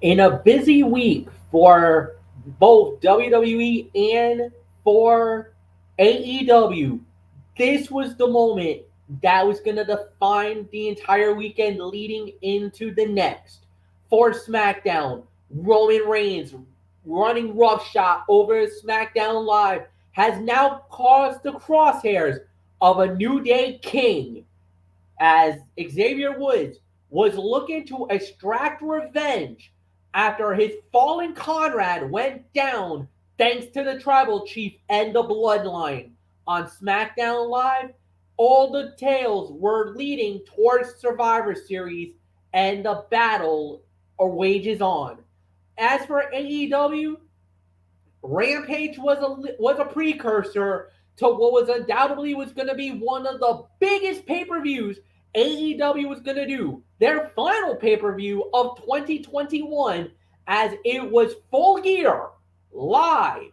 In a busy week for both WWE and for AEW, this was the moment that was going to define the entire weekend leading into the next. For SmackDown, Roman Reigns running roughshod over SmackDown Live has now caused the crosshairs of a New Day King as Xavier Woods was looking to extract revenge after his fallen Conrad went down thanks to the Tribal Chief and the Bloodline. On SmackDown Live, all the tales were leading towards Survivor Series and the battle wages on. As for AEW, Rampage was a precursor to what was undoubtedly was going to be one of the biggest pay-per-views AEW was going to do. Their final pay-per-view of 2021 as it was Full Gear live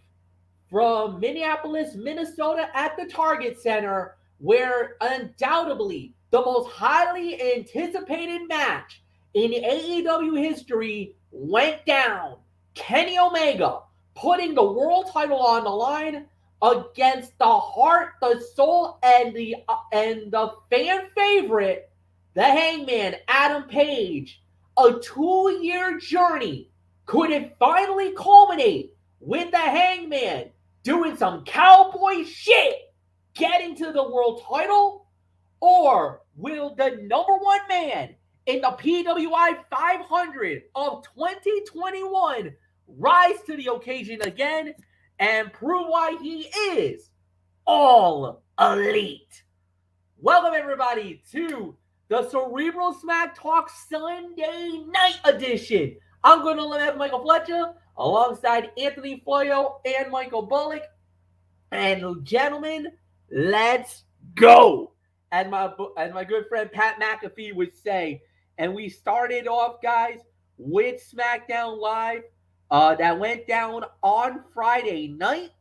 from Minneapolis, Minnesota at the Target Center, where undoubtedly the most highly anticipated match in AEW history went down. Kenny Omega putting the world title on the line against the heart, the soul, and the fan favorite, the Hangman, Adam Page. A 2-year journey. Could it finally culminate with the Hangman doing some cowboy shit, getting to the world title? Or will the number one man in the PWI 500 of 2021 rise to the occasion again and prove why he is all elite? Welcome everybody to the Cerebral Smack Talk Sunday Night Edition. I'm going to have Michael Fletcher alongside Anthony Floyo and Michael Bullock. And gentlemen, let's go. As my good friend Pat McAfee would say. And we started off, guys, with SmackDown Live. That went down on Friday night.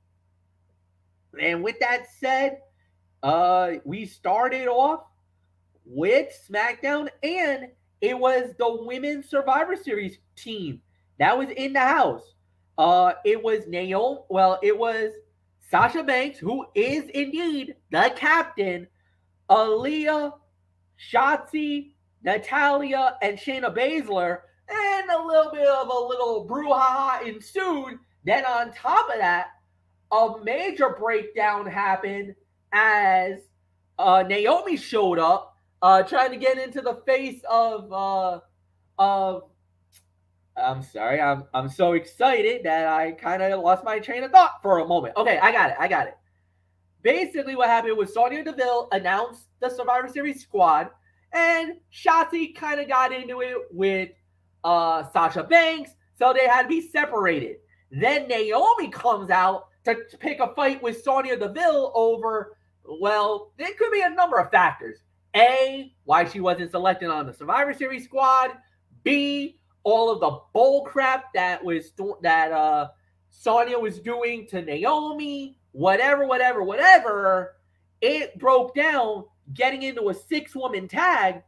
And with that said, we started off with SmackDown, and it was the Women's Survivor Series team that was in the house. It was it was Sasha Banks, who is indeed the captain, Aaliyah, Shotzi, Natalya, and Shayna Baszler, and a little bit of a little brouhaha ensued. Then on top of that, a major breakdown happened as Naomi showed up, trying to get into the face of I'm sorry, I'm so excited that I kind of lost my train of thought for a moment. Okay, I got it. Basically, what happened was Sonia Deville announced the Survivor Series squad, and Shotzi kind of got into it with Sasha Banks, so they had to be separated. Then Naomi comes out to pick a fight with Sonia Deville over, well, there could be a number of factors. A, why she wasn't selected on the Survivor Series squad. B, all of the bull crap that Sonia was doing to Naomi. Whatever. It broke down, getting into a 6-woman tag.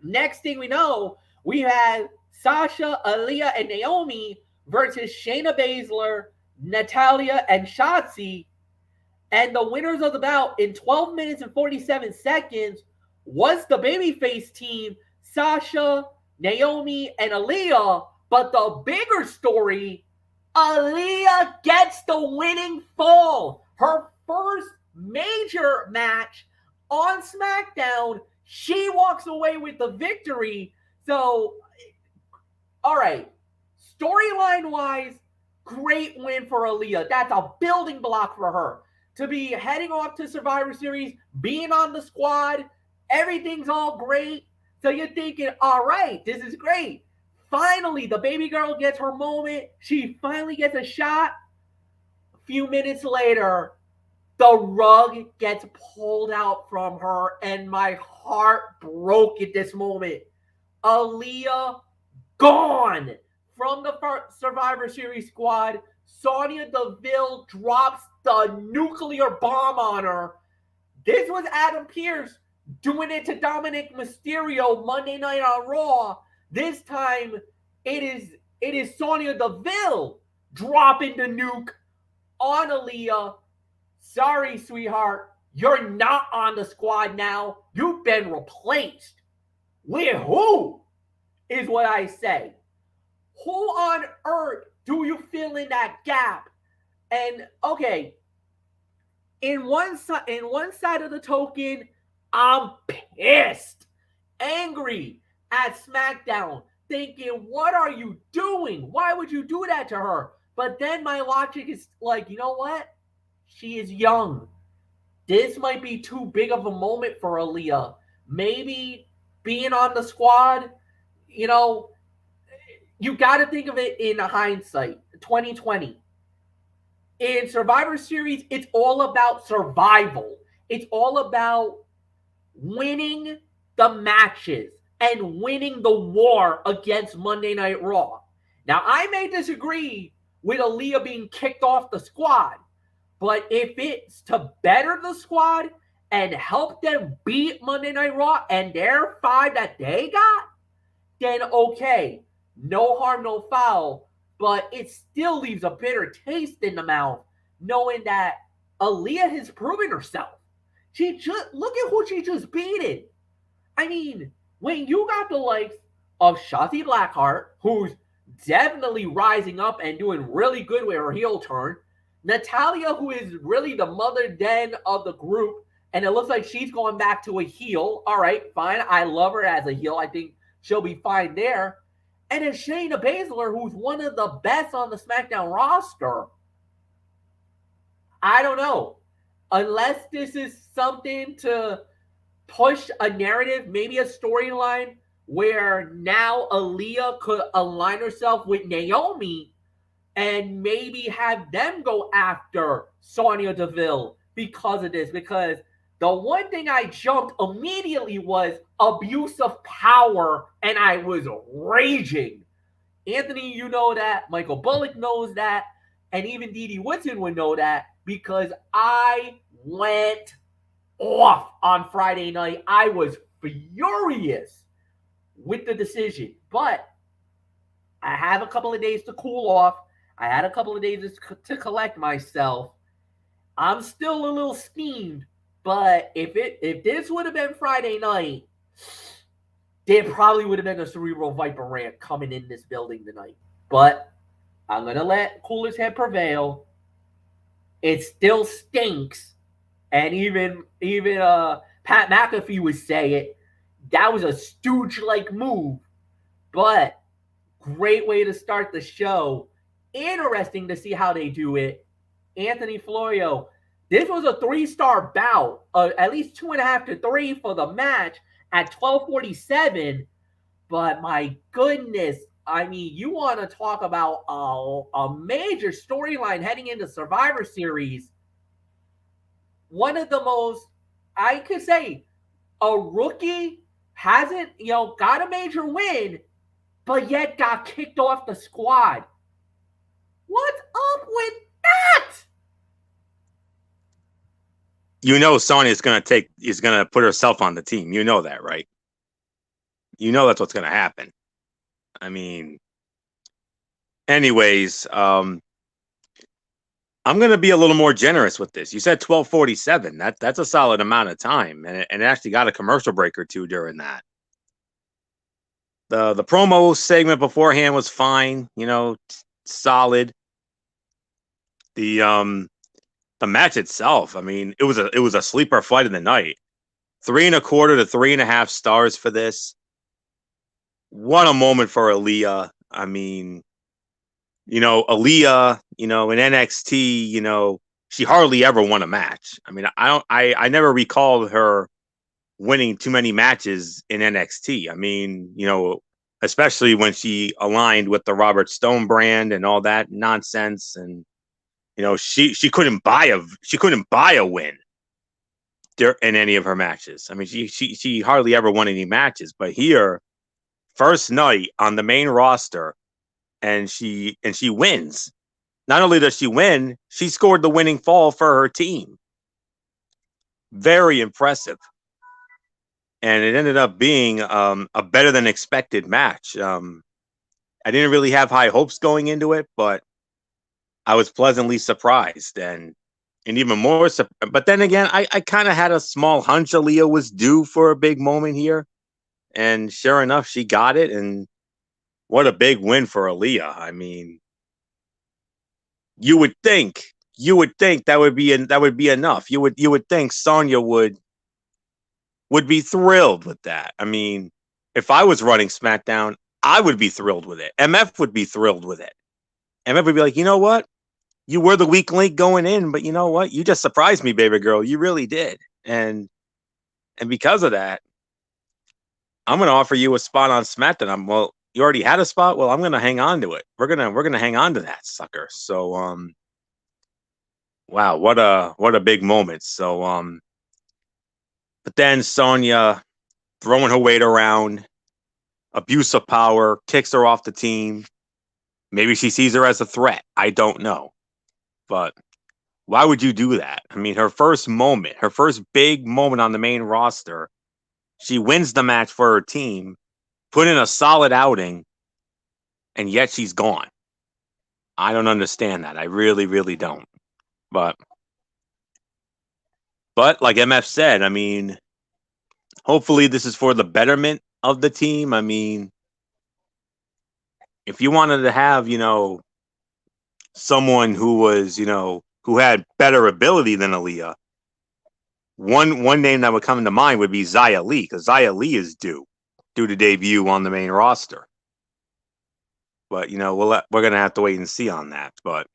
Next thing we know, we had Sasha, Aaliyah, and Naomi versus Shayna Baszler, Natalya, and Shotzi. And the winners of the bout in 12 minutes and 47 seconds was the babyface team, Sasha, Naomi, and Aaliyah. But the bigger story, Aaliyah gets the winning fall. Her first major match on SmackDown. She walks away with the victory. So, all right. Storyline-wise, great win for Aaliyah. That's a building block for her. To be heading off to Survivor Series, being on the squad, everything's all great. So you're thinking, all right, this is great. Finally, the baby girl gets her moment. She finally gets a shot. A few minutes later, the rug gets pulled out from her, and my heart broke at this moment. Aaliyah gone from the Survivor Series squad. Sonia Deville drops the nuclear bomb on her. This was Adam Pearce doing it to Dominic Mysterio Monday Night on Raw. This time, it is Sonia Deville dropping the nuke on Aew. Sorry, sweetheart, you're not on the squad now. You've been replaced. With who? Is what I say. Who on earth do you fill in that gap? And okay, in one side of the token, I'm pissed, angry at Smackdown, thinking, what are you doing? Why would you do that to her? But then my logic is like, you know what? She is young. This might be too big of a moment for Aew. Maybe being on the squad, you know, you got to think of it in hindsight, 2020. In Survivor Series, it's all about survival. It's all about winning the matches and winning the war against Monday Night Raw. Now, I may disagree with Aew being kicked off the squad, but if it's to better the squad and help them beat Monday Night Raw and their 5 that they got, then okay, no harm, no foul. But it still leaves a bitter taste in the mouth knowing that Aew has proven herself. She just look at who she just beaten. I mean, when you got the likes of Shotzi Blackheart, who's definitely rising up and doing really good with her heel turn, Natalya, who is really the mother den of the group, and it looks like she's going back to a heel. All right, fine. I love her as a heel. I think she'll be fine there. And then Shayna Baszler, who's one of the best on the SmackDown roster. I don't know. Unless this is something to push a narrative, maybe a storyline where now Aew could align herself with Naomi and maybe have them go after Sonya Deville because of this. Because the one thing I jumped immediately was abuse of power, and I was raging. Anthony, you know that. Michael Bullock knows that. And even Dee Dee Woodson would know that because I went off on Friday night. I was furious with the decision. But I have a couple of days to cool off. I had a couple of days to collect myself. I'm still a little steamed. But if this would have been Friday night, there probably would have been a Cerebral Viper rant coming in this building tonight. But I'm going to let Cooler's head prevail. It still stinks. And even Pat McAfee would say it. That was a stooge-like move. But great way to start the show. Interesting to see how they do it. Anthony Florio, this was a 3-star bout, at least 2.5 to 3 for the match at 12:47. But my goodness, I mean, you want to talk about a major storyline heading into Survivor Series. One of the most, I could say, a rookie hasn't, got a major win, but yet got kicked off the squad. What's up with that? You know Sonya is going to put herself on the team. You know that, right? You know that's what's going to happen. I mean, anyways, I'm going to be a little more generous with this. You said 12:47. That's a solid amount of time, and it actually got a commercial break or two during that. The promo segment beforehand was fine, solid. The match itself, I mean, it was a sleeper fight of the night. 3.25 to 3.5 stars for this. What a moment for Aew. I mean, Aew, in NXT, she hardly ever won a match. I mean, I never recalled her winning too many matches in NXT. I mean, especially when she aligned with the Robert Stone brand and all that nonsense, and she couldn't buy a win in any of her matches. I mean, she hardly ever won any matches, but here, first night on the main roster, and she wins. Not only does she win, she scored the winning fall for her team. Very impressive. And it ended up being a better than expected match. I didn't really have high hopes going into it, but I was pleasantly surprised, and even more. But then again, I kind of had a small hunch Aaliyah was due for a big moment here, and sure enough, she got it. And what a big win for Aaliyah! I mean, you would think that would be enough. You would think Sonya would be thrilled with that. I mean, if I was running SmackDown, I would be thrilled with it. MF would be thrilled with it. MF would be like, you know what? You were the weak link going in, but you know what? You just surprised me, baby girl. You really did. And because of that, I'm gonna offer you a spot on SmackDown. Well, you already had a spot. Well, I'm gonna hang on to it. We're gonna hang on to that sucker. So wow, what a big moment. So but then Sonya throwing her weight around, abuse of power, kicks her off the team. Maybe she sees her as a threat. I don't know. But why would you do that? I mean, her first big moment on the main roster, she wins the match for her team, put in a solid outing, and yet she's gone. I don't understand that. I really, really don't. But like MF said, I mean, hopefully this is for the betterment of the team. I mean, if you wanted to have, someone who was, who had better ability than Aaliyah, one name that would come to mind would be Xia Li, because Xia Li is due to debut on the main roster. But we're gonna have to wait and see on that. But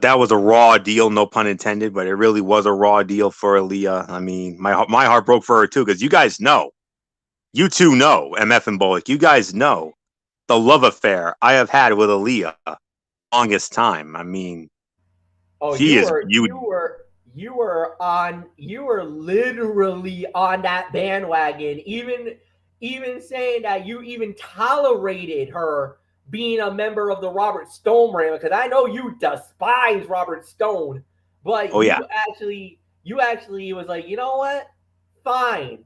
that was a raw deal, no pun intended. But it really was a raw deal for Aaliyah. I mean, my heart broke for her too, because you guys know, you two know, MF and Bullock, you guys know the love affair I have had with Aaliyah longest time. I mean, Oh, she is you were literally on that bandwagon, even saying that you even tolerated her being a member of the Robert Stone brand, because I know you despise Robert Stone, but Oh yeah, you actually was like, you know what? Fine.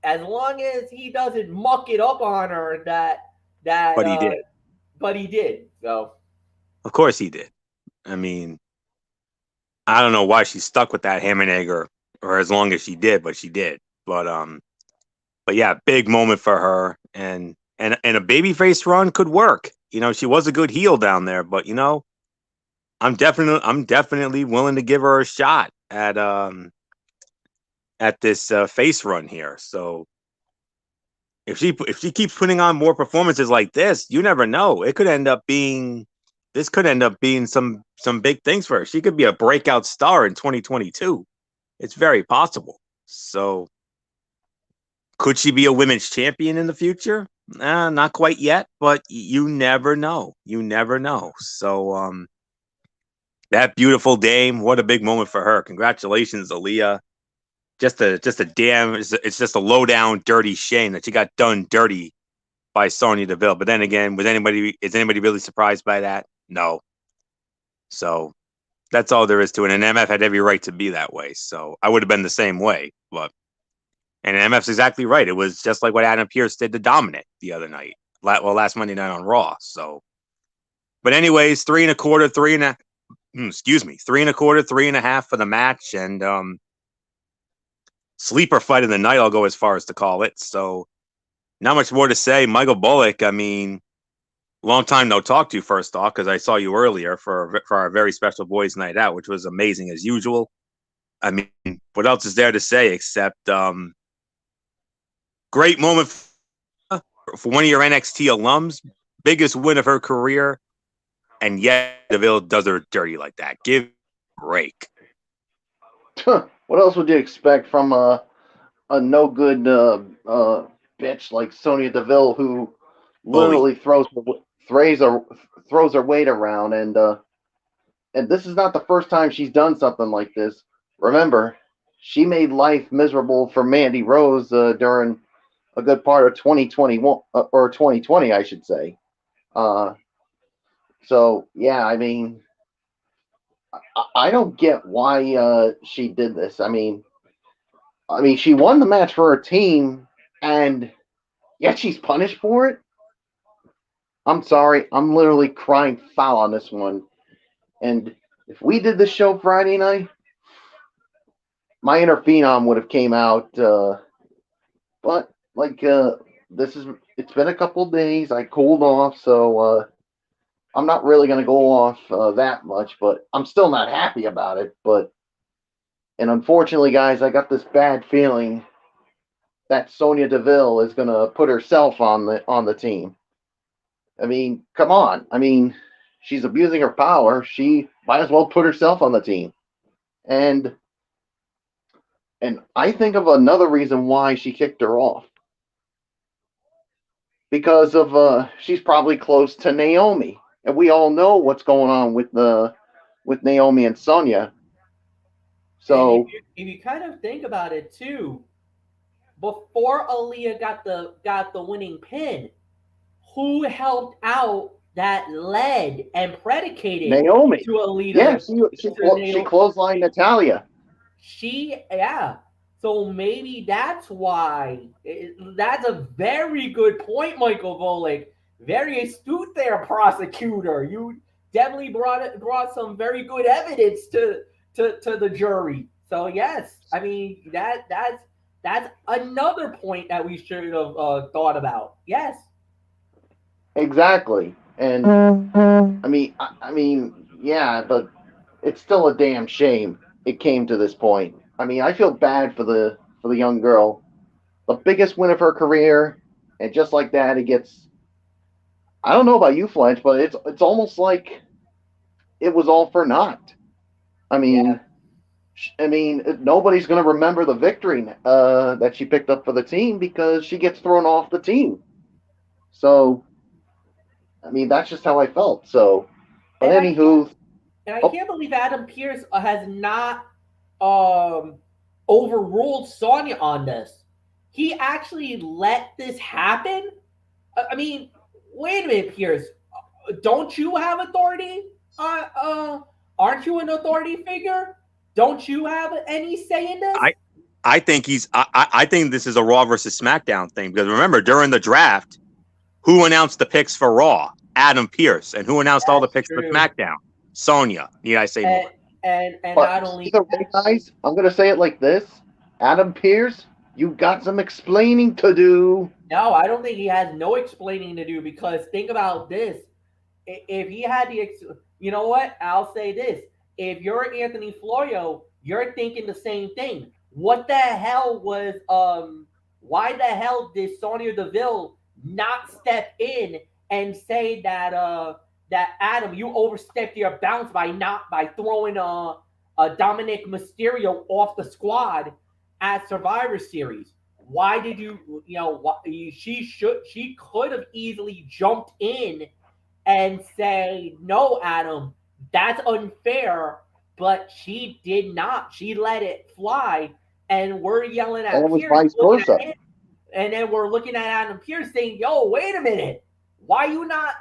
As long as he doesn't muck it up on her, but he did. but he did. So Of course he did. I mean, I don't know why she stuck with that ham and egg or as long as she did, but she did. But yeah, big moment for her, and a babyface run could work. She was a good heel down there, but I'm definitely willing to give her a shot at this face run here. So if she keeps putting on more performances like this, you never know. It could end up being some big things for her. She could be a breakout star in 2022. It's very possible. So could she be a women's champion in the future? Not quite yet, but you never know. You never know. So that beautiful dame, what a big moment for her. Congratulations, Aaliyah. It's just a low down dirty shame that she got done dirty by Sonya Deville. But then again, is anybody really surprised by that? No. So that's all there is to it. And MF had every right to be that way. So I would have been the same way. And MF's exactly right. It was just like what Adam Pearce did to Dominic the other night. Last Monday night on Raw. So, but anyways, 3.25, 3.25 for the match, and sleeper fight of the night. I'll go as far as to call it. So, not much more to say. Michael Bullock. I mean, long time no talk to you, first off, because I saw you earlier for our very special boys' night out, which was amazing as usual. I mean, what else is there to say except great moment for one of your NXT alums, biggest win of her career, and yet Deville does her dirty like that. Give a break. What else would you expect from a no good bitch like Sonya Deville, who literally throws her weight around, and this is not the first time she's done something like this. Remember, she made life miserable for Mandy Rose during a good part of 2021 or 2020, I should say. So yeah, I mean, I don't get why she did this. I mean, she won the match for her team, and yet she's punished for it. I'm sorry. I'm literally crying foul on this one. And if we did this show Friday night, my inner phenom would have came out. But like it's been a couple of days. I cooled off, so I'm not really gonna go off that much. But I'm still not happy about it. And unfortunately, guys, I got this bad feeling that Sonia Deville is gonna put herself on the team. I mean, come on. I mean, she's abusing her power. She might as well put herself on the team. And I think of another reason why she kicked her off. Because of she's probably close to Naomi. And we all know what's going on with Naomi and Sonya. So and if you kind of think about it too, before Aaliyah got the winning pin, who helped out that led and predicated Naomi to Aaliyah? Yeah, she clotheslined Natalia. So maybe that's why. That's a very good point, Michael Volek. Very astute there, prosecutor. You definitely brought some very good evidence to the jury. So yes, I mean that's another point that we should have thought about. Yes. Exactly. And I mean, yeah, but it's still a damn shame it came to this point. I mean, I feel bad for the young girl. The biggest win of her career, and just like that, it gets. I don't know about you, Fletch, but it's almost like it was all for naught. I mean, nobody's going to remember the victory that she picked up for the team because she gets thrown off the team. So, I mean, that's just how I felt. So, but anywho. I can't believe Adam Pearce has not overruled Sonya on this. He actually let this happen? I mean, wait a minute, Pearce. Don't you have authority? Aren't you an authority figure? Don't you have any say in this? I think I think this is a Raw versus SmackDown thing because remember during the draft, who announced the picks for Raw? Adam Pearce. And who announced all the picks for SmackDown? Sonya. Need I say more? And not only guys, I'm gonna say it like this: Adam Pearce, you got some explaining to do. No, I don't think he has no explaining to do because think about this: if he had you know what? I'll say this: if you're Anthony Florio, you're thinking the same thing. What the hell was Why the hell did Sonya Deville not step in and say that that Adam, you overstepped your bounds by throwing a Dominic Mysterio off the squad at Survivor Series? Why did she could have easily jumped in and say, no, Adam, that's unfair, but she did not. She let it fly, and we're yelling at Pearce, and then we're looking at Adam Pearce saying, yo, wait a minute. Why you not?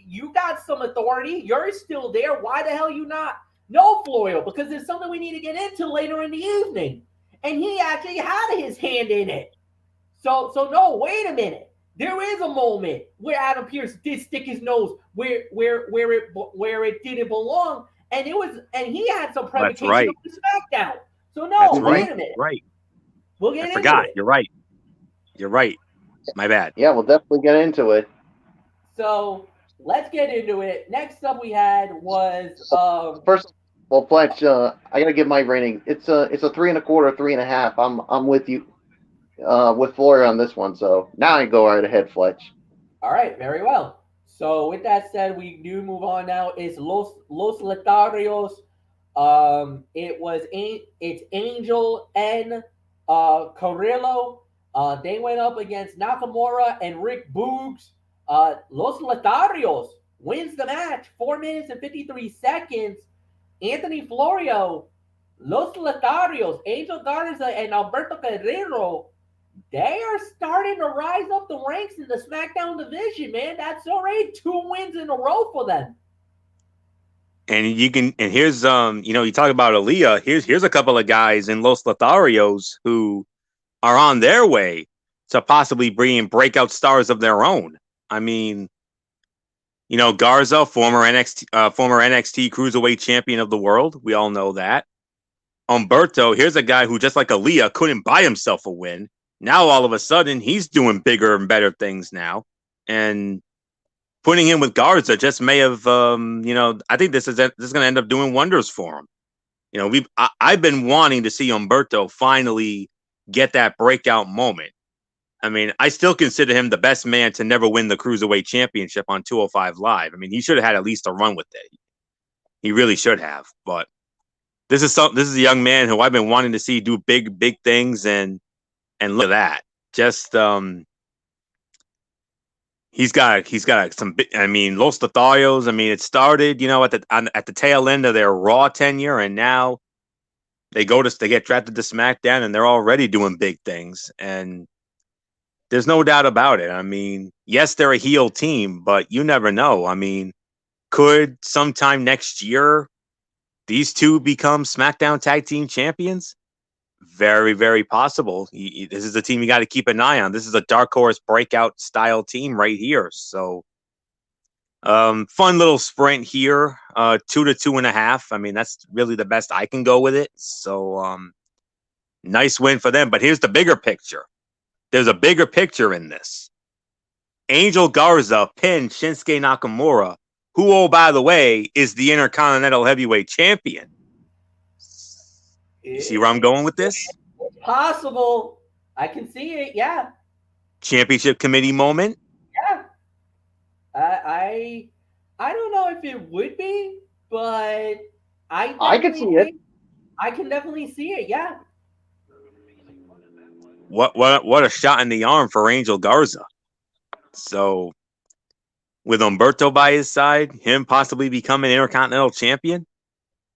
You got some authority. You're still there. Why the hell you not? No, Florio, because there's something we need to get into later in the evening. And he actually had his hand in it. So no, wait a minute. There is a moment where Adam Pearce did stick his nose where it didn't belong, and he had some provocation of the SmackDown. So no, wait a minute. Right. We'll get into it. You're right. My bad. Yeah, we'll definitely get into it. So let's get into it. Next up we had was first. Well, Fletch, I gotta give my rating. It's a 3.25, 3.5. I'm with you, with Florio on this one. So now I go right ahead, Fletch. All right, very well. So with that said, we do move on now. It's Los Letarios. It's Angel and Carrillo. They went up against Nakamura and Rick Boogs. Los Letarios wins the match, 4 minutes and 53 seconds. Anthony Florio, Los Letarios, Angel Garza, and Alberto Guerrero, they are starting to rise up the ranks in the SmackDown division, man. That's already 2 wins in a row for them. And here's you talk about Aaliyah. Here's a couple of guys in Los Lotharios who are on their way to possibly being breakout stars of their own. I mean, Garza, former NXT Cruiserweight Champion of the World. We all know that. Humberto, here's a guy who, just like Aaliyah, couldn't buy himself a win. Now, all of a sudden, he's doing bigger and better things now. And putting him with Garza just may have, I think this is going to end up doing wonders for him. I've been wanting to see Humberto finally get that breakout moment. I mean, I still consider him the best man to never win the Cruiserweight Championship on 205 Live. I mean, he should have had at least a run with it. He really should have. But this is a young man who I've been wanting to see do big things, and look at that. Just he's got some. I mean, Los Lotharios. I mean, it started at the tail end of their Raw tenure, and now they get drafted to SmackDown, and they're already doing big things. And there's no doubt about it. I mean, yes, they're a heel team, but you never know. I mean, could sometime next year these two become SmackDown Tag Team Champions? Very, very possible. This is a team you got to keep an eye on. This is a dark horse breakout style team right here. So, fun little sprint here. 2 to 2.5. I mean, that's really the best I can go with it. So, nice win for them. But here's the bigger picture. There's a bigger picture in this. Angel Garza pinned Shinsuke Nakamura, who, oh, by the way, is the Intercontinental Heavyweight Champion. You see where I'm going with this? It's possible. I can see it, yeah. Championship committee moment? Yeah. I don't know if it would be, but I can see it. I can definitely see it, yeah. What a shot in the arm for Angel Garza. So, with Humberto by his side, him possibly becoming Intercontinental Champion,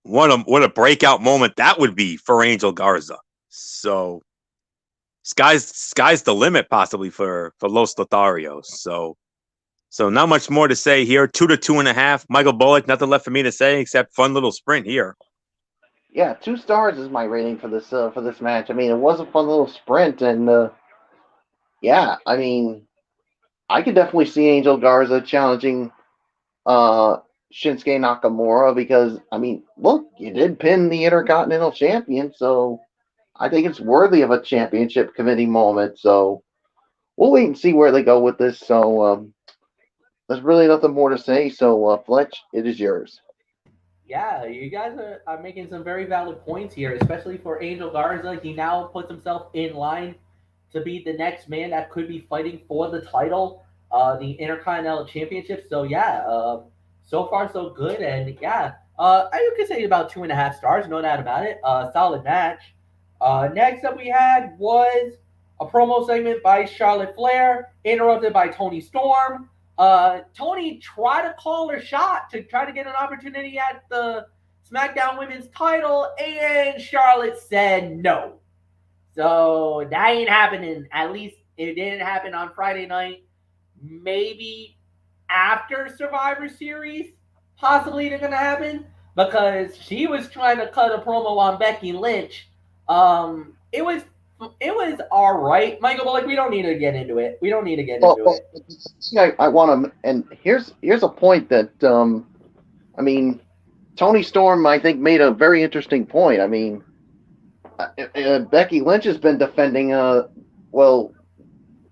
what a breakout moment that would be for Angel Garza. So, sky's the limit possibly for Los Lotharios. So not much more to say here. 2 to 2.5. Michael Bullock, nothing left for me to say except fun little sprint here. Yeah, 2 stars is my rating for this match. I mean, it was a fun little sprint, and yeah, I mean, I could definitely see Angel Garza challenging Shinsuke Nakamura because, I mean, look, you did pin the Intercontinental Champion, so I think it's worthy of a championship committee moment. So we'll wait and see where they go with this. So there's really nothing more to say. So Fletch, it is yours. Yeah, you guys are making some very valid points here, especially for Angel Garza. He now puts himself in line to be the next man that could be fighting for the title, the Intercontinental Championship. So yeah, so far so good, and yeah, I could say about 2.5 stars, no doubt about it. Solid match. Next up we had was a promo segment by Charlotte Flair, interrupted by Toni Storm. Toni tried to call her shot to try to get an opportunity at the SmackDown Women's title, and Charlotte said no. So that ain't happening. At least it didn't happen on Friday night. Maybe after Survivor Series, possibly it's gonna happen, because she was trying to cut a promo on Becky Lynch. It was all right, Michael, but like we don't need to get into it. I want to, and here's a point that I mean, Toni Storm, I think, made a very interesting point. I mean, Becky Lynch has been defending the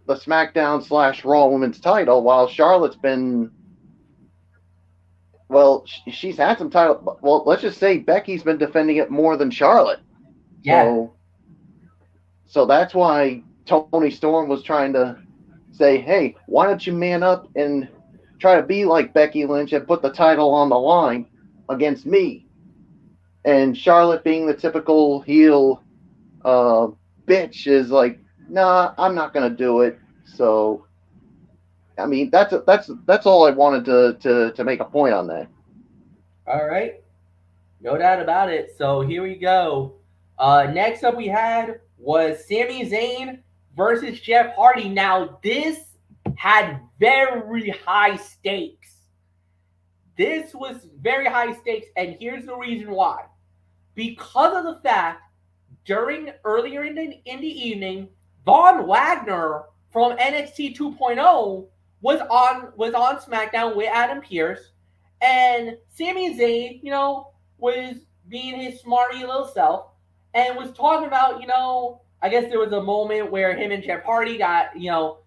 SmackDown / Raw Women's title, while Charlotte's been, she's had some title. Well, let's just say Becky's been defending it more than Charlotte. Yeah. So that's why Toni Storm was trying to say, hey, why don't you man up and try to be like Becky Lynch and put the title on the line against me? And Charlotte, being the typical heel bitch, is like, nah, I'm not gonna do it. So, I mean, that's all I wanted to make a point on that. All right, no doubt about it. So here we go. Next up we had was Sami Zayn versus Jeff Hardy. Now this had very high stakes. This was very high stakes, and here's the reason why. Because of the fact, earlier in the evening, Von Wagner from NXT 2.0 was on SmackDown with Adam Pearce, and Sami Zayn, was being his smarty little self and was talking about, I guess there was a moment where him and Jeff Hardy got,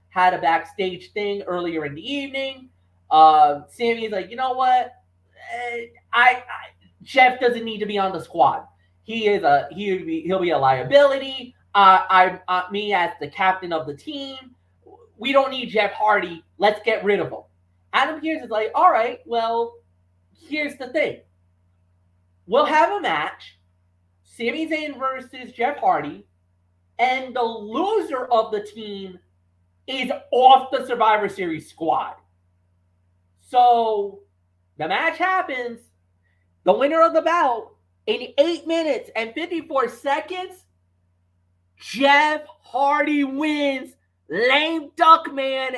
had a backstage thing earlier in the evening. Sammy's like, you know what? Jeff doesn't need to be on the squad. He'll be a liability. Me as the captain of the team. We don't need Jeff Hardy. Let's get rid of him. Adam Pearce is like, all right, well, here's the thing. We'll have a match, Sami Zayn versus Jeff Hardy, and the loser of the team is off the Survivor Series squad. So the match happens. The winner of the bout, in 8 minutes and 54 seconds, Jeff Hardy wins. Lame duck man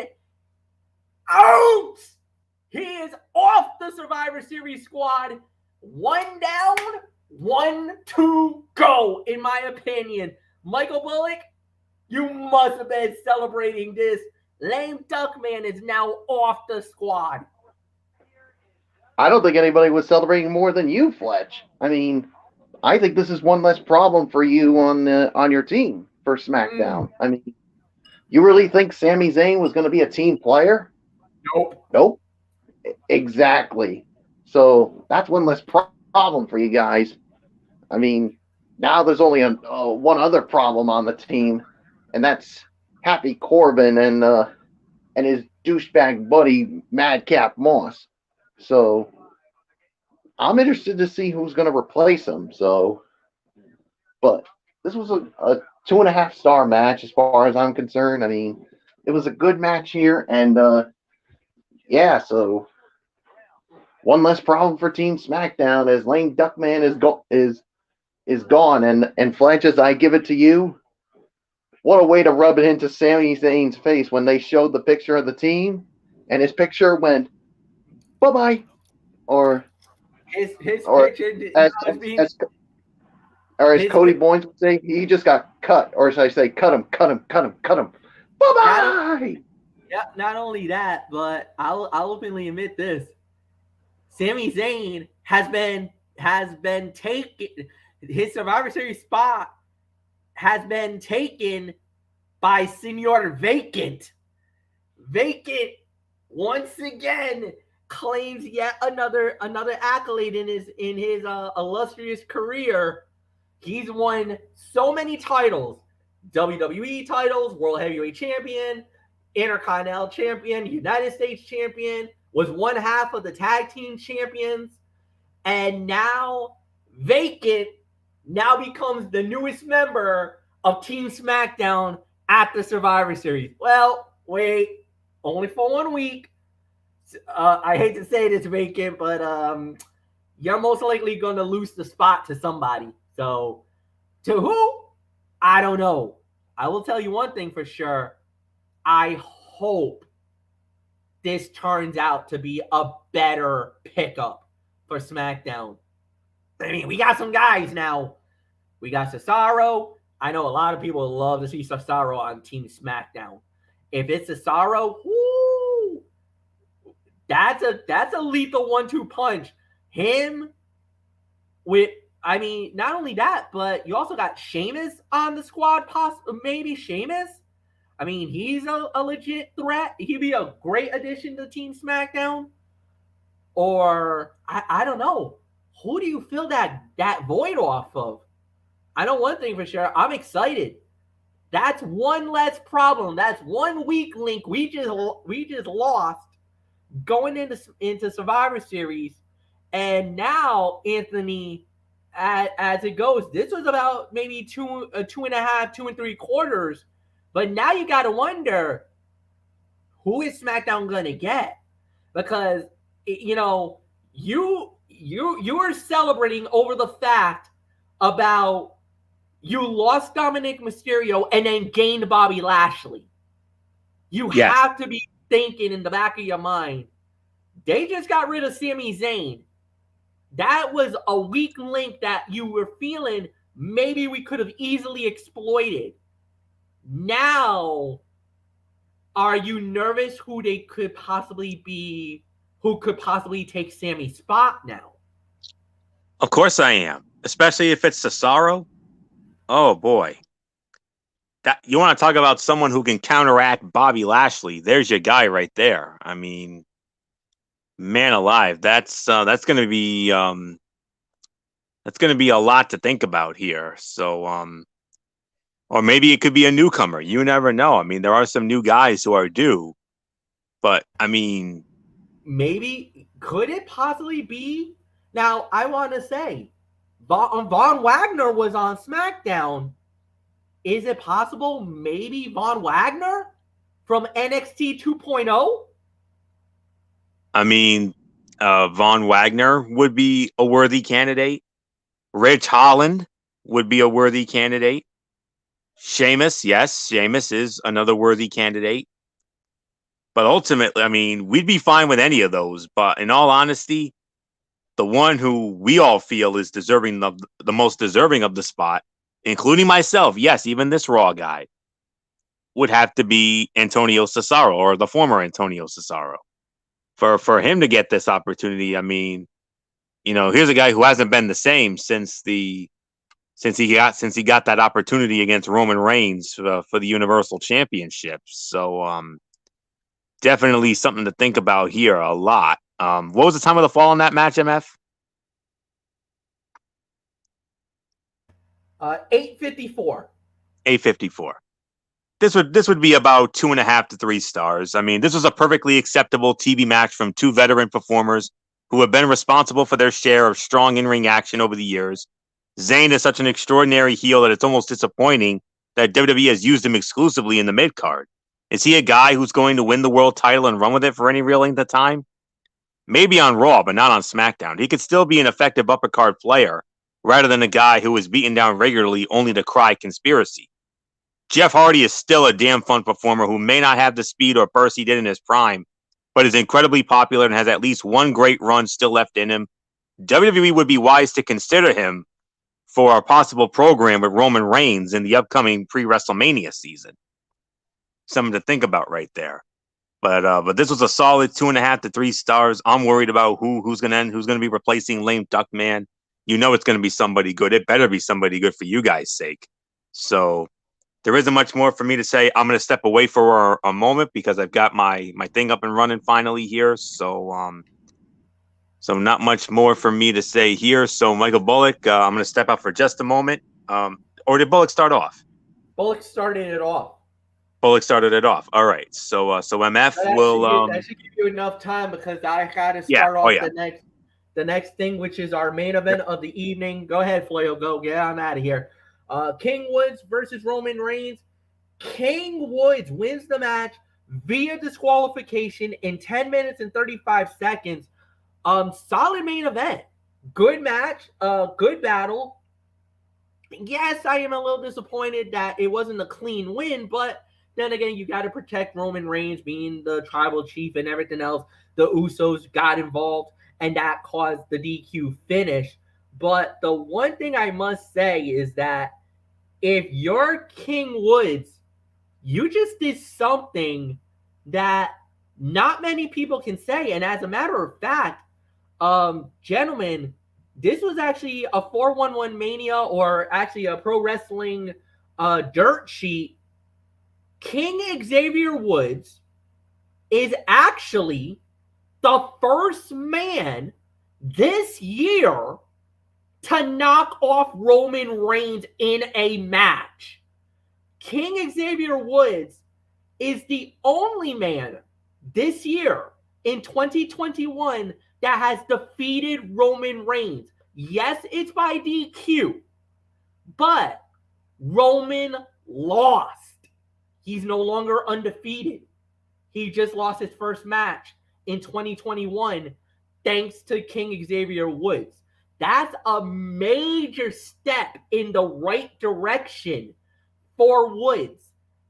out. He is off the Survivor Series squad. 1 down, 1 to go, in my opinion. Michael Bullock, you must have been celebrating this. Lame duck man is now off the squad. I don't think anybody was celebrating more than you, Fletch. I mean, I think this is one less problem for you on your team for SmackDown. I mean, you really think Sami Zayn was going to be a team player? Nope. Exactly. So that's one less problem for you guys. I mean, now there's only one other problem on the team, and that's Happy Corbin and his douchebag buddy Madcap Moss. So I'm interested to see who's going to replace him. But this was a 2.5-star match as far as I'm concerned. I mean, it was a good match here, and so one less problem for Team SmackDown as Lame Duckman is gone. And Fletches, I give it to you. What a way to rub it into Sami Zayn's face when they showed the picture of the team, and his picture went bye-bye, or his picture as Cody Boynes would say, he just got cut, or should I say, cut him. Bye-bye. Yeah, not only that, but I'll openly admit this: Sami Zayn has been taken. His Survivor Series spot has been taken by Senor Vacant. Vacant once again claims yet another accolade in his illustrious career. He's won so many titles: WWE titles, World Heavyweight Champion, Intercontinental Champion, United States Champion, was one half of the Tag Team Champions, and now Vacant becomes the newest member of Team SmackDown at the Survivor Series. Well, wait, only for 1 week. I hate to say this, Vacant, but you're most likely going to lose the spot to somebody. So, to who? I don't know. I will tell you one thing for sure. I hope this turns out to be a better pickup for SmackDown. I mean, we got some guys now. We got Cesaro. I know a lot of people love to see Cesaro on Team SmackDown. If it's Cesaro, whoo, that's a lethal 1-2 punch. Him with, I mean, not only that, but you also got Sheamus on the squad, maybe Sheamus. I mean, he's a legit threat. He'd be a great addition to Team SmackDown. Or, I don't know. Who do you fill that void off of? I know one thing for sure. I'm excited. That's one less problem. That's one weak link we just lost going into Survivor Series. And now, Anthony, as it goes, this was about maybe 2.5, 2 3/4. But now you got to wonder, who is SmackDown going to get? Because, you are celebrating over the fact about you lost Dominic Mysterio and then gained Bobby Lashley. You have to be thinking in the back of your mind, they just got rid of Sami Zayn. That was a weak link that you were feeling maybe we could have easily exploited. Now, Are you nervous who they could possibly be? Who could possibly take Sami's spot now? Of course I am, especially if it's Cesaro. Oh boy, that you want to talk about someone who can counteract Bobby Lashley? There's your guy right there. I mean, man alive, that's going to be a lot to think about here. So or maybe it could be a newcomer. You never know. I mean, there are some new guys who are due, but I mean, maybe could it possibly be? Now I want to say, Von Wagner was on SmackDown. Is it possible maybe Von Wagner from NXT 2.0? I mean, Von Wagner would be a worthy candidate. Rich Holland would be a worthy candidate. Sheamus, yes, Sheamus is another worthy candidate. But ultimately, I mean, we'd be fine with any of those. But in all honesty, the one who we all feel is deserving of the most deserving of the spot, including myself, yes, even this Raw guy, would have to be Antonio Cesaro, or the former Antonio Cesaro. For him to get this opportunity, I mean, you know, here's a guy who hasn't been the same since he got that opportunity against Roman Reigns for the Universal Championship. So definitely something to think about here a lot. What was the time of the fall in that match, MF? 8:54. 8:54. This would be about 2.5 to 3 stars. I mean, this was a perfectly acceptable TV match from two veteran performers who have been responsible for their share of strong in-ring action over the years. Zayn is such an extraordinary heel that it's almost disappointing that WWE has used him exclusively in the mid-card. Is he a guy who's going to win the world title and run with it for any real length of time? Maybe on Raw, but not on SmackDown. He could still be an effective upper-card player rather than a guy who is beaten down regularly only to cry conspiracy. Jeff Hardy is still a damn fun performer who may not have the speed or burst he did in his prime, but is incredibly popular and has at least one great run still left in him. WWE would be wise to consider him for a possible program with Roman Reigns in the upcoming pre-WrestleMania season. Something to think about right there. But this was a solid 2.5 to 3 stars. I'm worried about who's gonna be replacing Lame Duck Man. You know it's gonna be somebody good. It better be somebody good for you guys' sake. So there isn't much more for me to say. I'm gonna step away for a moment because I've got my thing up and running finally here. So not much more for me to say here. So Michael Bullock, I'm gonna step out for just a moment. Or did Bullock start off? Bullock started it off. Bullock started it off. All right. So MF that should give you enough time because I had to start off the next thing, which is our main event of the evening. Go ahead, Flair. Go get on out of here. King Woods versus Roman Reigns. King Woods wins the match via disqualification in 10 minutes and 35 seconds. Solid main event. Good match. Good battle. Yes, I am a little disappointed that it wasn't a clean win, but then again, you got to protect Roman Reigns being the tribal chief and everything else. The Usos got involved, and that caused the DQ finish. But the one thing I must say is that if you're King Woods, you just did something that not many people can say. And as a matter of fact, gentlemen, this was actually a 411 Mania, or actually a pro wrestling dirt sheet. King Xavier Woods is actually the first man this year to knock off Roman Reigns in a match. King Xavier Woods is the only man this year in 2021 that has defeated Roman Reigns. Yes, it's by DQ, but Roman lost. He's no longer undefeated. He just lost his first match in 2021 thanks to King Xavier Woods. That's a major step in the right direction for Woods,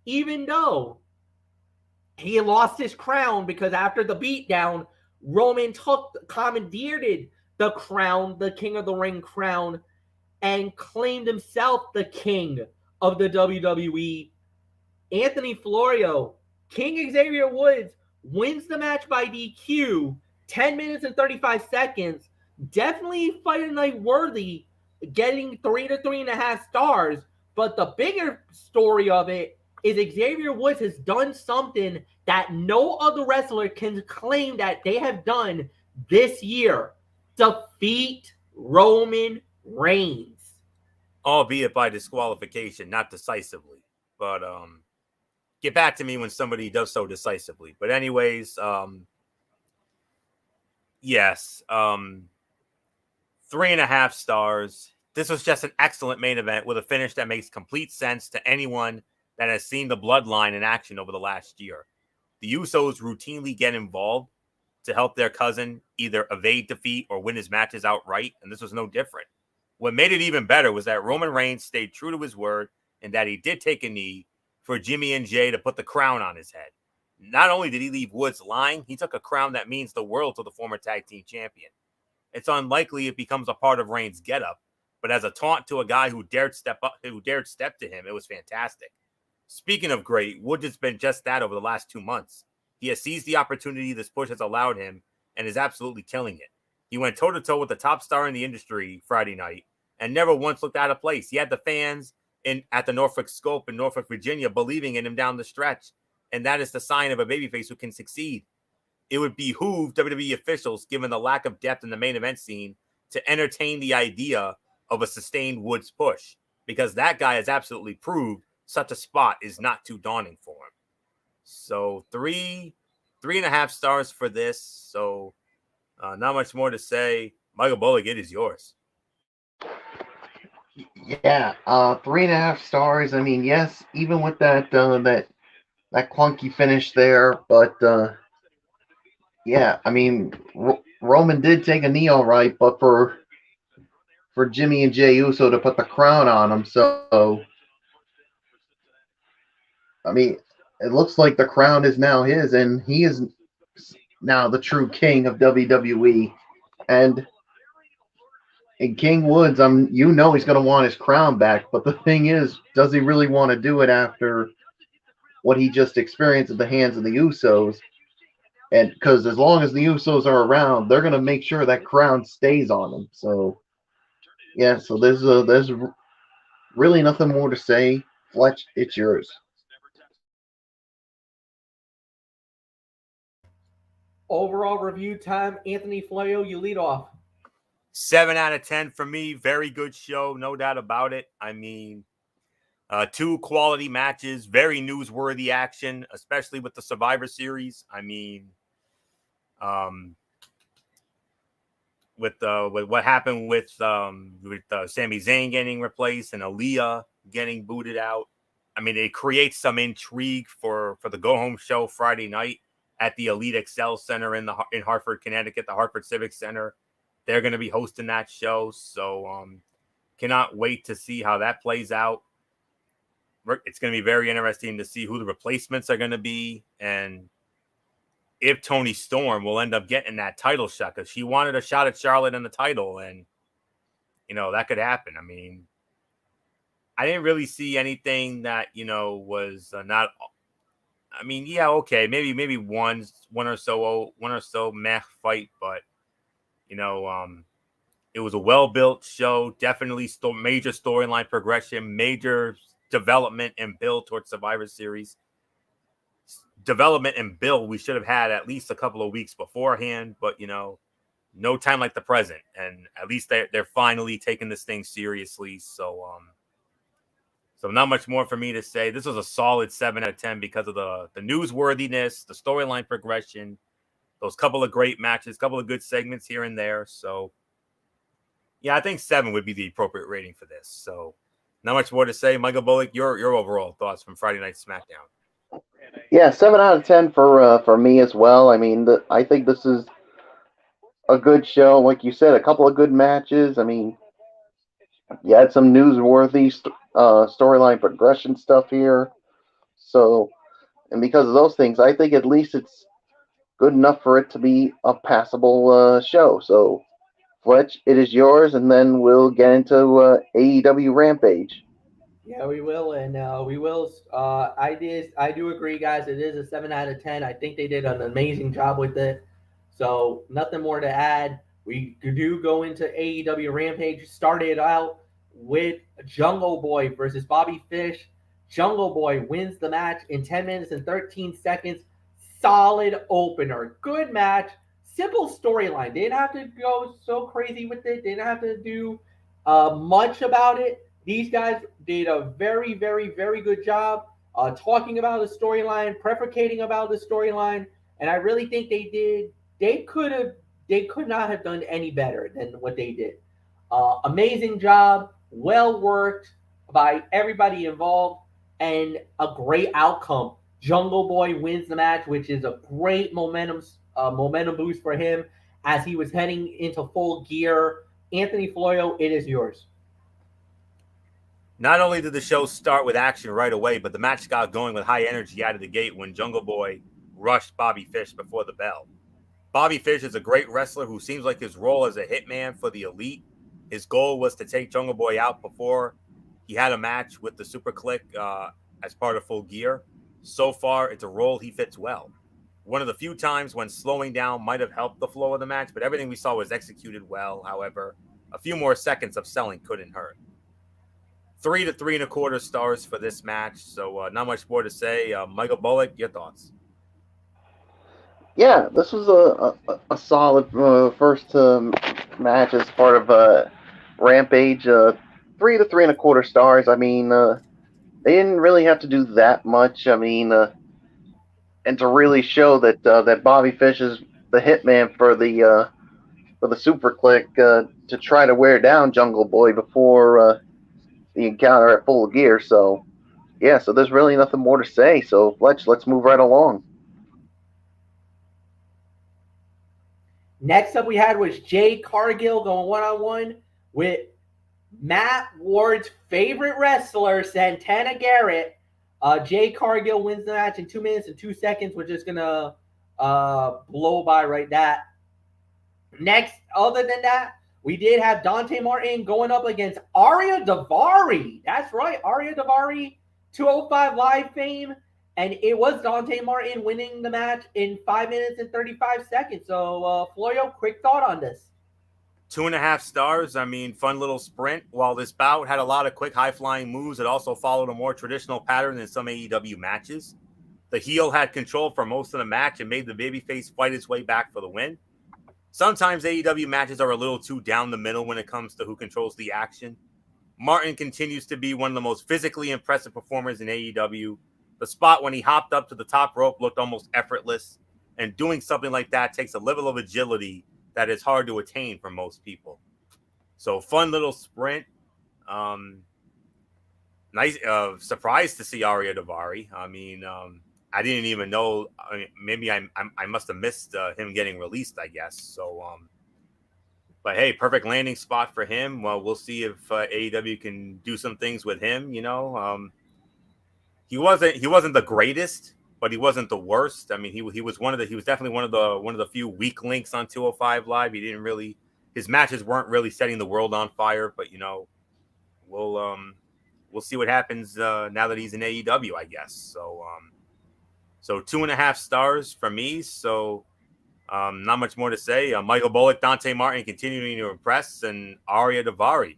even though he lost his crown because after the beatdown, Roman commandeered the crown, the King of the Ring crown, and claimed himself the king of the WWE. Anthony Florio King Xavier Woods wins the match by DQ, 10 minutes and 35 seconds. Definitely Fight of the Night worthy, getting 3 to 3.5 stars. But the bigger story of it is Xavier Woods has done something that no other wrestler can claim that they have done this year. Defeat Roman Reigns. Albeit by disqualification, not decisively. But get back to me when somebody does so decisively. But anyways, yes, 3.5 stars. This was just an excellent main event with a finish that makes complete sense to anyone that has seen the Bloodline in action over the last year. The Usos routinely get involved to help their cousin either evade defeat or win his matches outright, and this was no different. What made it even better was that Roman Reigns stayed true to his word and that he did take a knee for Jimmy and Jay to put the crown on his head. Not only did he leave Woods lying, he took a crown that means the world to the former tag team champion. It's unlikely it becomes a part of Reigns' getup, but as a taunt to a guy who dared step to him, it was fantastic. Speaking of great, Woods has been just that over the last 2 months. He has seized the opportunity this push has allowed him and is absolutely killing it. He went toe-to-toe with the top star in the industry Friday night and never once looked out of place. He had the fans at the Norfolk Scope in Norfolk, Virginia, believing in him down the stretch, and that is the sign of a babyface who can succeed. It would behoove WWE officials, given the lack of depth in the main event scene, to entertain the idea of a sustained Woods push, because that guy has absolutely proved such a spot is not too daunting for him. So 3.5 stars for this. So not much more to say. Michael Bullock, it is yours. Yeah, 3.5 stars. I mean, yes, even with that clunky finish there, but yeah, I mean, Roman did take a knee all right, but for Jimmy and Jey Uso to put the crown on him, so I mean, it looks like the crown is now his, and he is now the true king of WWE. And in King Woods, he's going to want his crown back, but the thing is, does he really want to do it after what he just experienced at the hands of the Usos? And because as long as the Usos are around, they're going to make sure that crown stays on him. So, yeah, so there's really nothing more to say. Fletch, it's yours. Overall review time, Anthony Fleo, you lead off. 7 out of 10 for me. Very good show, no doubt about it. I mean, 2 quality matches, very newsworthy action, especially with the Survivor Series. I mean, with what happened with Sami Zayn getting replaced and Aaliyah getting booted out. I mean, it creates some intrigue for the go home show Friday night at the Elite Excel Center in Hartford, Connecticut, the Hartford Civic Center. They're going to be hosting that show, so cannot wait to see how that plays out. It's going to be very interesting to see who the replacements are going to be, and if Toni Storm will end up getting that title shot, because she wanted a shot at Charlotte in the title, and that could happen. I mean, I didn't really see anything that was not. I mean, yeah, okay, maybe one or so meh fight, but it was a well-built show. Definitely major storyline progression, major development and build towards Survivor Series. Development and build we should have had at least a couple of weeks beforehand, but no time like the present, and at least they're finally taking this thing seriously. So not much more for me to say. This was a solid 7 out of 10 because of the newsworthiness, the storyline progression, those couple of great matches, couple of good segments here and there. So yeah, I think 7 would be the appropriate rating for this. So not much more to say. Michael Bullock, your overall thoughts from Friday Night SmackDown. Yeah, 7 out of 10 for me as well. I mean, I think this is a good show. Like you said, a couple of good matches. I mean, you had some newsworthy storyline progression stuff here. So, and because of those things, I think at least it's good enough for it to be a passable show. So, Fletch, it is yours, and then we'll get into AEW Rampage. Yeah, we will, and we will. I do agree, guys. It is a 7 out of 10. I think they did an amazing job with it. So nothing more to add. We do go into AEW Rampage. Started out with Jungle Boy versus Bobby Fish. Jungle Boy wins the match in 10 minutes and 13 seconds. Solid opener. Good match. Simple storyline. Didn't have to go so crazy with it. Didn't have to do much about it. These guys did a very, very, very good job talking about the storyline, prefacating about the storyline, and I really think they did. They could not have done any better than what they did. Amazing job, well worked by everybody involved, and a great outcome. Jungle Boy wins the match, which is a great momentum boost for him as he was heading into full gear. Anthony Floyo, it is yours. Not only did the show start with action right away, but the match got going with high energy out of the gate when Jungle Boy rushed Bobby Fish before the bell. Bobby Fish is a great wrestler who seems like his role as a hitman for the Elite. His goal was to take Jungle Boy out before he had a match with the Super Click as part of Full Gear. So far, it's a role he fits well. One of the few times when slowing down might have helped the flow of the match, but everything we saw was executed well. However, a few more seconds of selling couldn't hurt. 3 to 3.25 stars for this match, so not much more to say. Michael Bullock, your thoughts? Yeah, this was a solid first match as part of Rampage. 3 to 3.25 stars. I mean, they didn't really have to do that much. I mean, and to really show that that Bobby Fish is the hitman for the Super Click to try to wear down Jungle Boy before the encounter at Full Gear. So yeah, so there's really nothing more to say. So let's move right along. Next up, we had was Jay Cargill going one-on-one with Matt Ward's favorite wrestler, Santana Garrett. Jay Cargill wins the match in 2 minutes and 2 seconds. We're just gonna blow by right that. Next, other than that, we did have Dante Martin going up against Ariya Daivari. That's right, Ariya Daivari, 205 Live fame. And it was Dante Martin winning the match in 5 minutes and 35 seconds. So, Floyo, quick thought on this. 2.5 stars. I mean, fun little sprint. While this bout had a lot of quick high-flying moves, it also followed a more traditional pattern than some AEW matches. The heel had control for most of the match and made the babyface fight his way back for the win. Sometimes AEW matches are a little too down the middle when it comes to who controls the action. Martin continues to be one of the most physically impressive performers in AEW. The spot when he hopped up to the top rope looked almost effortless, and doing something like that takes a level of agility that is hard to attain for most people. So fun little sprint. Nice surprised to see Ariya Daivari. I mean, I didn't even know. I mean, maybe I must have missed him getting released, I guess. So, but hey, perfect landing spot for him. Well, we'll see if AEW can do some things with him. You know, he wasn't the greatest, but he wasn't the worst. I mean, he was definitely one of the few weak links on 205 Live. He didn't really, his matches weren't really setting the world on fire. But you know, we'll see what happens now that he's in AEW, I guess. So. So 2.5 stars for me. So not much more to say. Michael Bullock, Dante Martin continuing to impress, and Ariya Daivari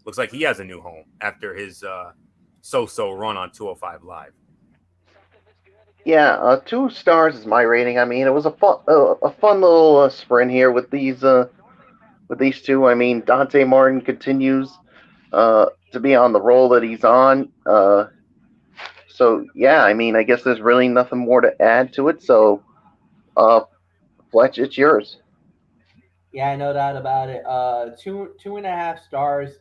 looks like he has a new home after his so-so run on 205 Live. Yeah, 2 stars is my rating. I mean, it was a fun little sprint here with these two. I mean, Dante Martin continues to be on the roll that he's on. So yeah, I mean, I guess there's really nothing more to add to it. So, Fletch, it's yours. Yeah, no doubt about it. 2.5 stars,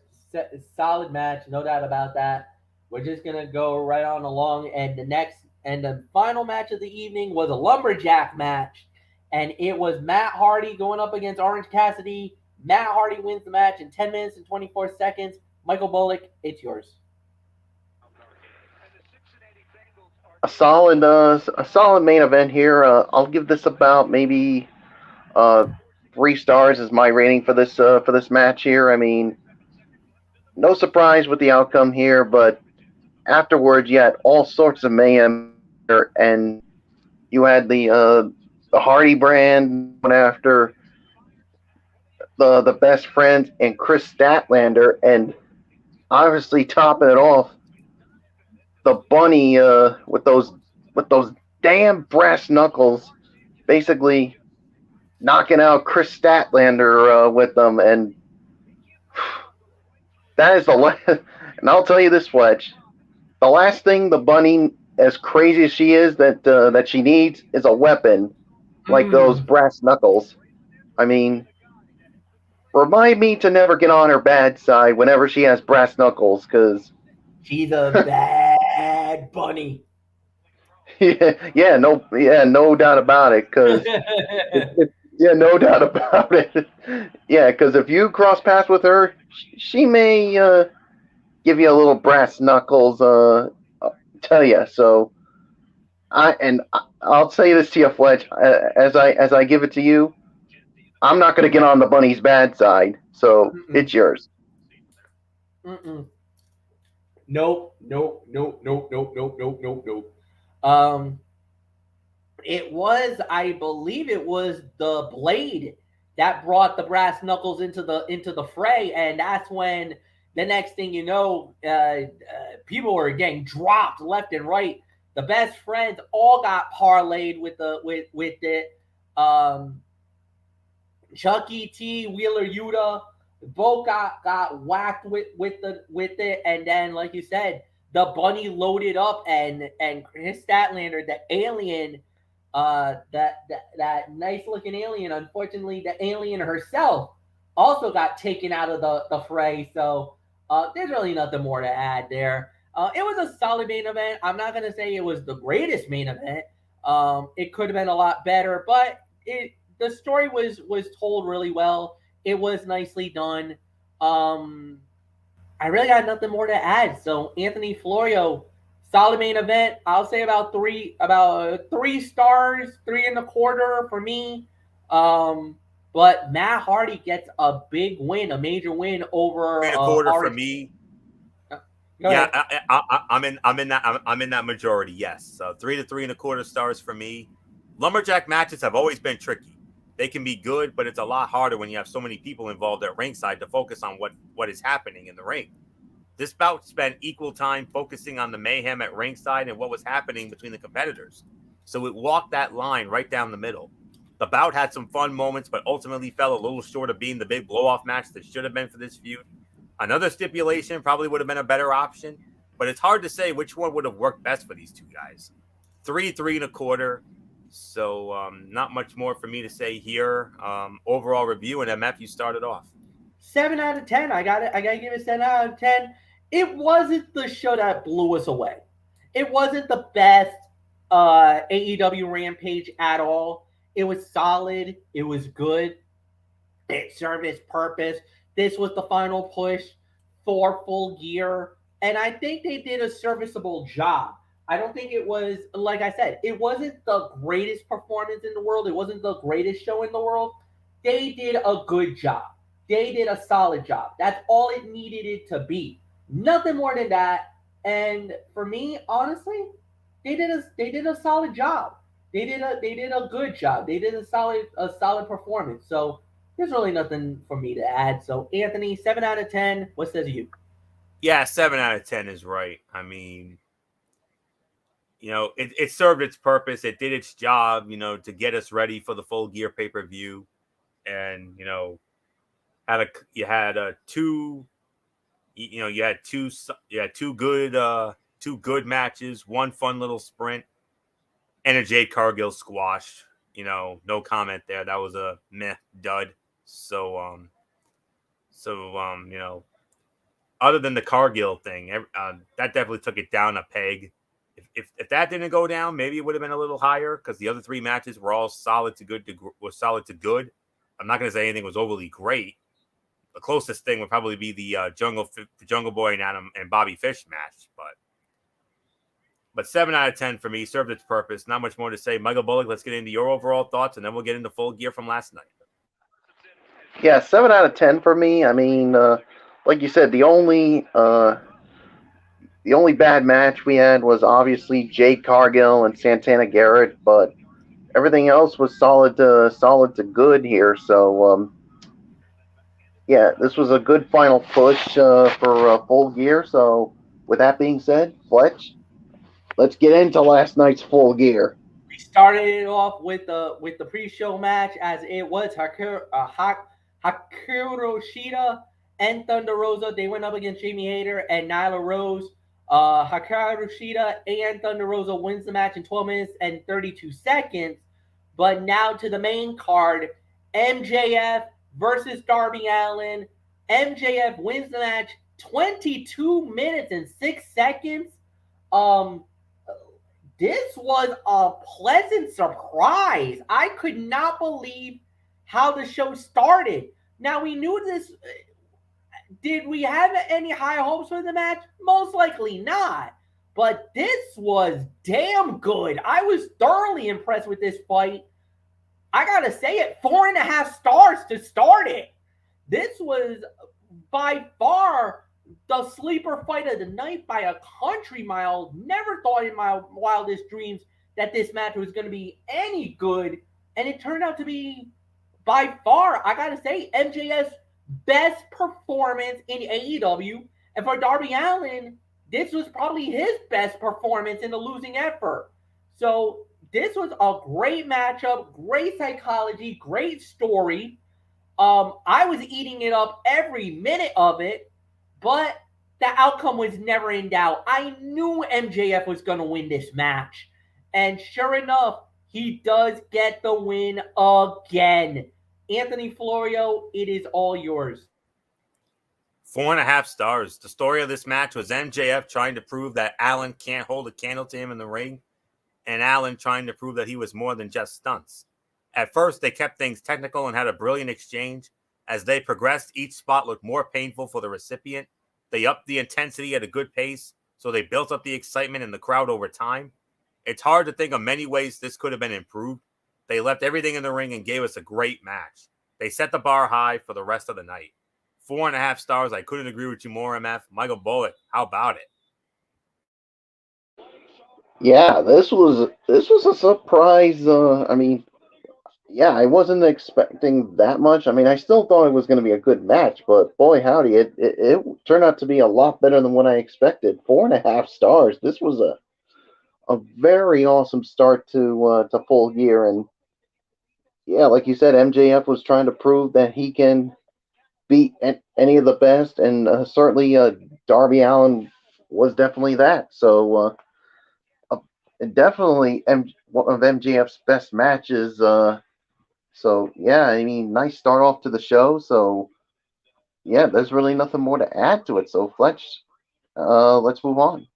solid match, no doubt about that. We're just gonna go right on along, and the final match of the evening was a lumberjack match, and it was Matt Hardy going up against Orange Cassidy. Matt Hardy wins the match in 10 minutes and 24 seconds. Michael Bullock, it's yours. A solid main event here. I'll give this about maybe 3 stars is my rating for this match here. I mean, no surprise with the outcome here, but afterwards, you had all sorts of mayhem, and you had the Hardy brand went after the best friends and Chris Statlander, and obviously topping it off, the bunny with those damn brass knuckles, basically knocking out Chris Statlander with them, and that is and I'll tell you this, Fletch, the last thing the bunny, as crazy as she is, that she needs is a weapon like those brass knuckles. I mean, remind me to never get on her bad side whenever she has brass knuckles, because she's a bad bunny. No doubt about it. Because no doubt about it. Yeah, because if you cross paths with her, she may give you a little brass knuckles. Tell you. So, I'll say this to you, Fletch. As I give it to you, I'm not going to get on the bunny's bad side. So it's yours. Nope. I believe it was the Blade that brought the brass knuckles into the fray, and that's when the next thing you know, people were getting dropped left and right. The best friends all got parlayed with it. Chucky T, Wheeler Yuta, both got whacked with it, and then like you said, the bunny loaded up, and Chris Statlander, the alien, that nice looking alien. Unfortunately, the alien herself also got taken out of the fray. So there's really nothing more to add there. It was a solid main event. I'm not gonna say it was the greatest main event. It could have been a lot better, but the story was told really well. It was nicely done. I really got nothing more to add. So Anthony Florio, solid main event. I'll say about 3 stars, 3.25 for me. But Matt Hardy gets a big win, a major win over 3.25 for me. Yeah, I'm in that majority. Yes, so 3 to 3.25 stars for me. Lumberjack matches have always been tricky. They can be good, but it's a lot harder when you have so many people involved at ringside to focus on what is happening in the ring. This bout spent equal time focusing on the mayhem at ringside and what was happening between the competitors. So it walked that line right down the middle. The bout had some fun moments, but ultimately fell a little short of being the big blow-off match that should have been for this feud. Another stipulation probably would have been a better option, but it's hard to say which one would have worked best for these two guys. 3.25. So not much more for me to say here. Overall review, and MF, you started off. 7 out of 10. I gotta give it 7 out of 10. It wasn't the show that blew us away. It wasn't the best AEW Rampage at all. It was solid. It was good. It served its purpose. This was the final push for Full Gear, and I think they did a serviceable job. I don't think it was, like I said, it wasn't the greatest performance in the world. It wasn't the greatest show in the world. They did a good job. They did a solid job. That's all it needed it to be. Nothing more than that. And for me, honestly, they did a solid job. They did a good job. They did a solid performance. So there's really nothing for me to add. So Anthony, 7 out of 10. What says you? Yeah, 7 out of 10 is right. I mean, it served its purpose. It did its job, to get us ready for the Full Gear pay-per-view. And, you had two good matches, one fun little sprint, and a Jade Cargill squash. No comment there. That was a meh dud. So other than the Cargill thing, that definitely took it down a peg. If that didn't go down, maybe it would have been a little higher, because the other 3 matches were all solid to good. I'm not going to say anything was overly great. The closest thing would probably be the Jungle Boy and Adam and Bobby Fish match, but 7 out of 10 for me, served its purpose. Not much more to say. Michael Bullock, let's get into your overall thoughts, and then we'll get into Full Gear from last night. Yeah, 7 out of 10 for me. I mean, like you said, the only The only bad match we had was obviously Jade Cargill and Santana Garrett, but everything else was solid to good here. So yeah, this was a good final push for Full Gear. So with that being said, Fletch, let's get into last night's Full Gear. We started it off with the pre-show match as it was Hikaru Shida and Thunder Rosa. They went up against Jamie Hayter and Nyla Rose. Hikaru Shida and Thunder Rosa wins the match in 12 minutes and 32 seconds. But now to the main card, MJF versus Darby Allin. MJF wins the match 22 minutes and 6 seconds. This was a pleasant surprise. I could not believe how the show started. Now, we knew this. Did we have any high hopes for the match? Most likely not. But this was damn good. I was thoroughly impressed with this fight. I gotta say it, 4.5 stars to start it. This was by far the sleeper fight of the night by a country mile. Never thought in my wildest dreams that this match was going to be any good. And it turned out to be, by far, I got to say, MJF's best performance in AEW. And for Darby Allin, this was probably his best performance in the losing effort. So this was a great matchup, great psychology, great story. I was eating it up every minute of it, but the outcome was never in doubt. I knew MJF was going to win this match. And sure enough, he does get the win again. Anthony Florio, it is all yours. 4.5 stars. The story of this match was MJF trying to prove that Allin can't hold a candle to him in the ring, and Allin trying to prove that he was more than just stunts. At first, they kept things technical and had a brilliant exchange. As they progressed, each spot looked more painful for the recipient. They upped the intensity at a good pace, so they built up the excitement in the crowd over time. It's hard to think of many ways this could have been improved. They left everything in the ring and gave us a great match. They set the bar high for the rest of the night. 4.5 stars. I couldn't agree with you more, MF. Michael Bullock, how about it? Yeah, this was a surprise. Yeah, I wasn't expecting that much. I mean, I still thought it was going to be a good match, but boy, howdy, it turned out to be a lot better than what I expected. 4.5 stars. This was a very awesome start to Full Gear, and yeah, like you said, MJF was trying to prove that he can beat any of the best, and certainly Darby Allin was definitely that. So definitely one of MJF's best matches. So yeah, I mean, nice start off to the show. So yeah, there's really nothing more to add to it. So Fletch, let's move on.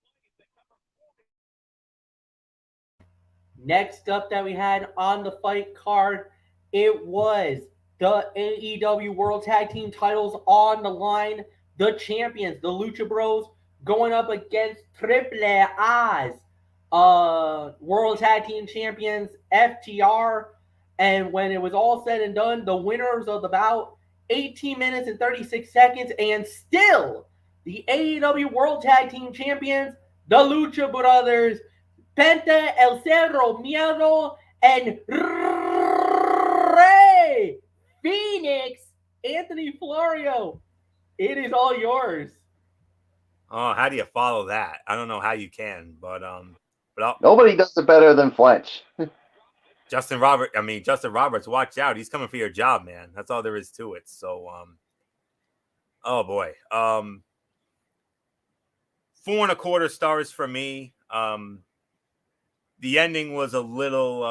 Next up that we had on the fight card, it was the AEW World Tag Team titles on the line. The champions, the Lucha Bros, going up against Triple A's World Tag Team champions, FTR. And when it was all said and done, the winners of the bout, 18 minutes and 36 seconds, and still the AEW World Tag Team champions, the Lucha Brothers, Penta, El Cerro Miedo, and Rey Phoenix. Anthony Florio, it is all yours. Oh, how do you follow that? I don't know how you can, but nobody does it better than Fletch. Justin Roberts, watch out. He's coming for your job, man. That's all there is to it. So, oh boy. 4.25 stars for me. The ending was a little,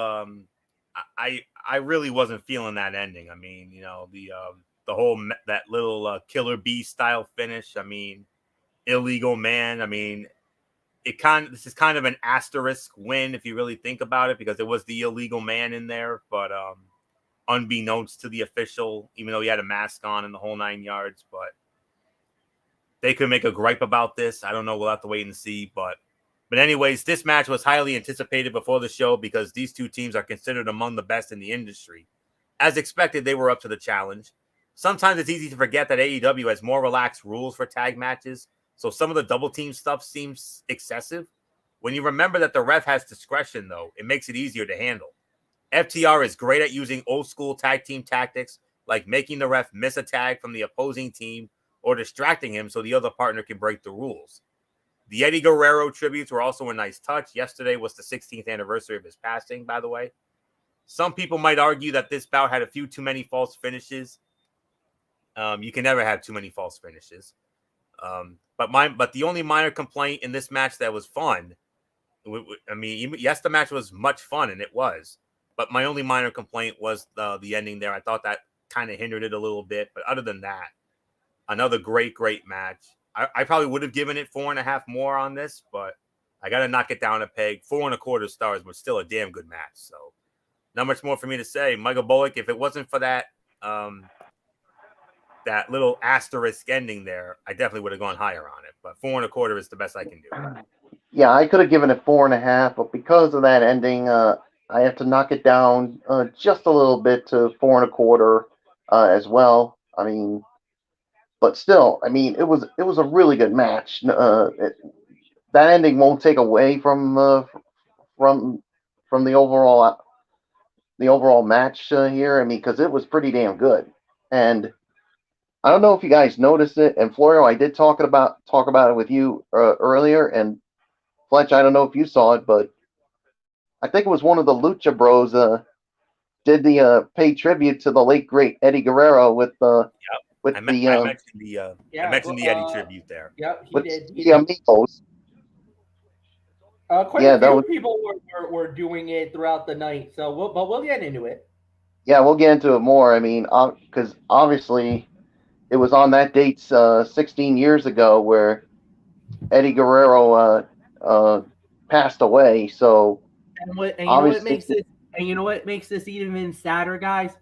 I really wasn't feeling that ending. I mean, you know, the whole, that little Killer Bee style finish. I mean, illegal man. I mean, this is kind of an asterisk win if you really think about it, because it was the illegal man in there, but unbeknownst to the official, even though he had a mask on and the whole 9 yards. But they could make a gripe about this. I don't know. We'll have to wait and see. But anyways, this match was highly anticipated before the show because these two teams are considered among the best in the industry. As expected, they were up to the challenge. Sometimes it's easy to forget that AEW has more relaxed rules for tag matches So some of the double team stuff seems excessive. When you remember that the ref has discretion, though, it makes it easier to handle. FTR is great at using old school tag team tactics, like making the ref miss a tag from the opposing team or distracting him so the other partner can break the rules. The Eddie Guerrero tributes were also a nice touch. Yesterday was the 16th anniversary of his passing, by the way. Some people might argue that this bout had a few too many false finishes. You can never have too many false finishes. But the only minor complaint in this match that was fun, I mean, yes, the match was much fun, and it was. But my only minor complaint was the ending there. I thought that kind of hindered it a little bit. But other than that, another great match. I probably would have given it 4.5 more on this, but I got to knock it down a peg. 4.25 stars, but still a damn good match. So not much more for me to say. Michael Bullock, if it wasn't for that that little asterisk ending there, I definitely would have gone higher on it. But 4.25 is the best I can do. Yeah, I could have given it 4.5, but because of that ending, I have to knock it down just a little bit to 4.25 as well. I mean, but still, I mean, it was a really good match. That ending won't take away from the overall match here. I mean, because it was pretty damn good. And I don't know if you guys noticed it. And Florio, I did talk about it with you earlier. And Fletch, I don't know if you saw it, but I think it was one of the Lucha Bros did the pay tribute to the late great Eddie Guerrero with I mentioned the Eddie tribute there. Yep, he did. The Amigos. Quite a few people were doing it throughout the night, so we'll get into it. Yeah, we'll get into it more. I mean, because obviously it was on that date 16 years ago where Eddie Guerrero passed away. So you know what makes this even sadder, guys?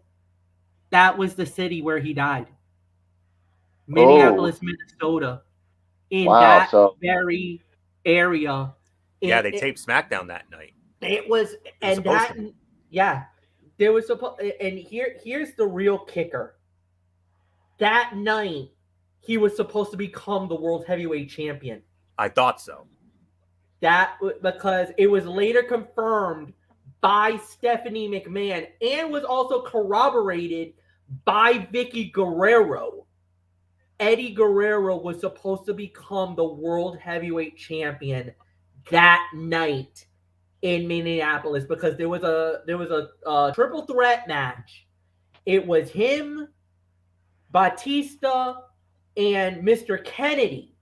That was the city where he died. Minneapolis, Minnesota. In that very area. Yeah, they taped SmackDown that night. It was, and that, yeah, there was supposed, and here's the real kicker. That night, he was supposed to become the world heavyweight champion. I thought so. Because it was later confirmed by Stephanie McMahon and was also corroborated by Vicky Guerrero. Eddie Guerrero was supposed to become the world heavyweight champion that night in Minneapolis because there was a triple threat match. It was him, Batista, and Mr. Kennedy.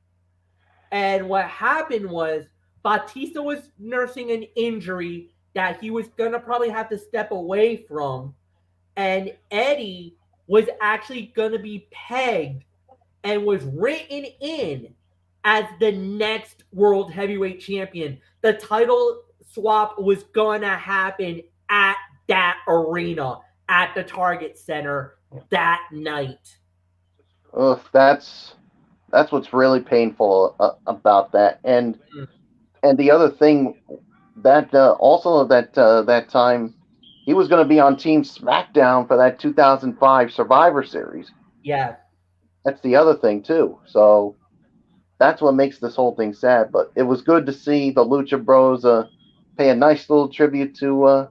And what happened was Batista was nursing an injury that he was going to probably have to step away from. And Eddie was actually going to be pegged and was written in as the next world heavyweight champion. The title swap was going to happen at that arena, at the Target Center that night. Ugh, that's what's really painful about that. And the other thing that also that time he was going to be on Team SmackDown for that 2005 Survivor Series. Yeah, that's the other thing too. So that's what makes this whole thing sad. But it was good to see the Lucha Bros pay a nice little tribute to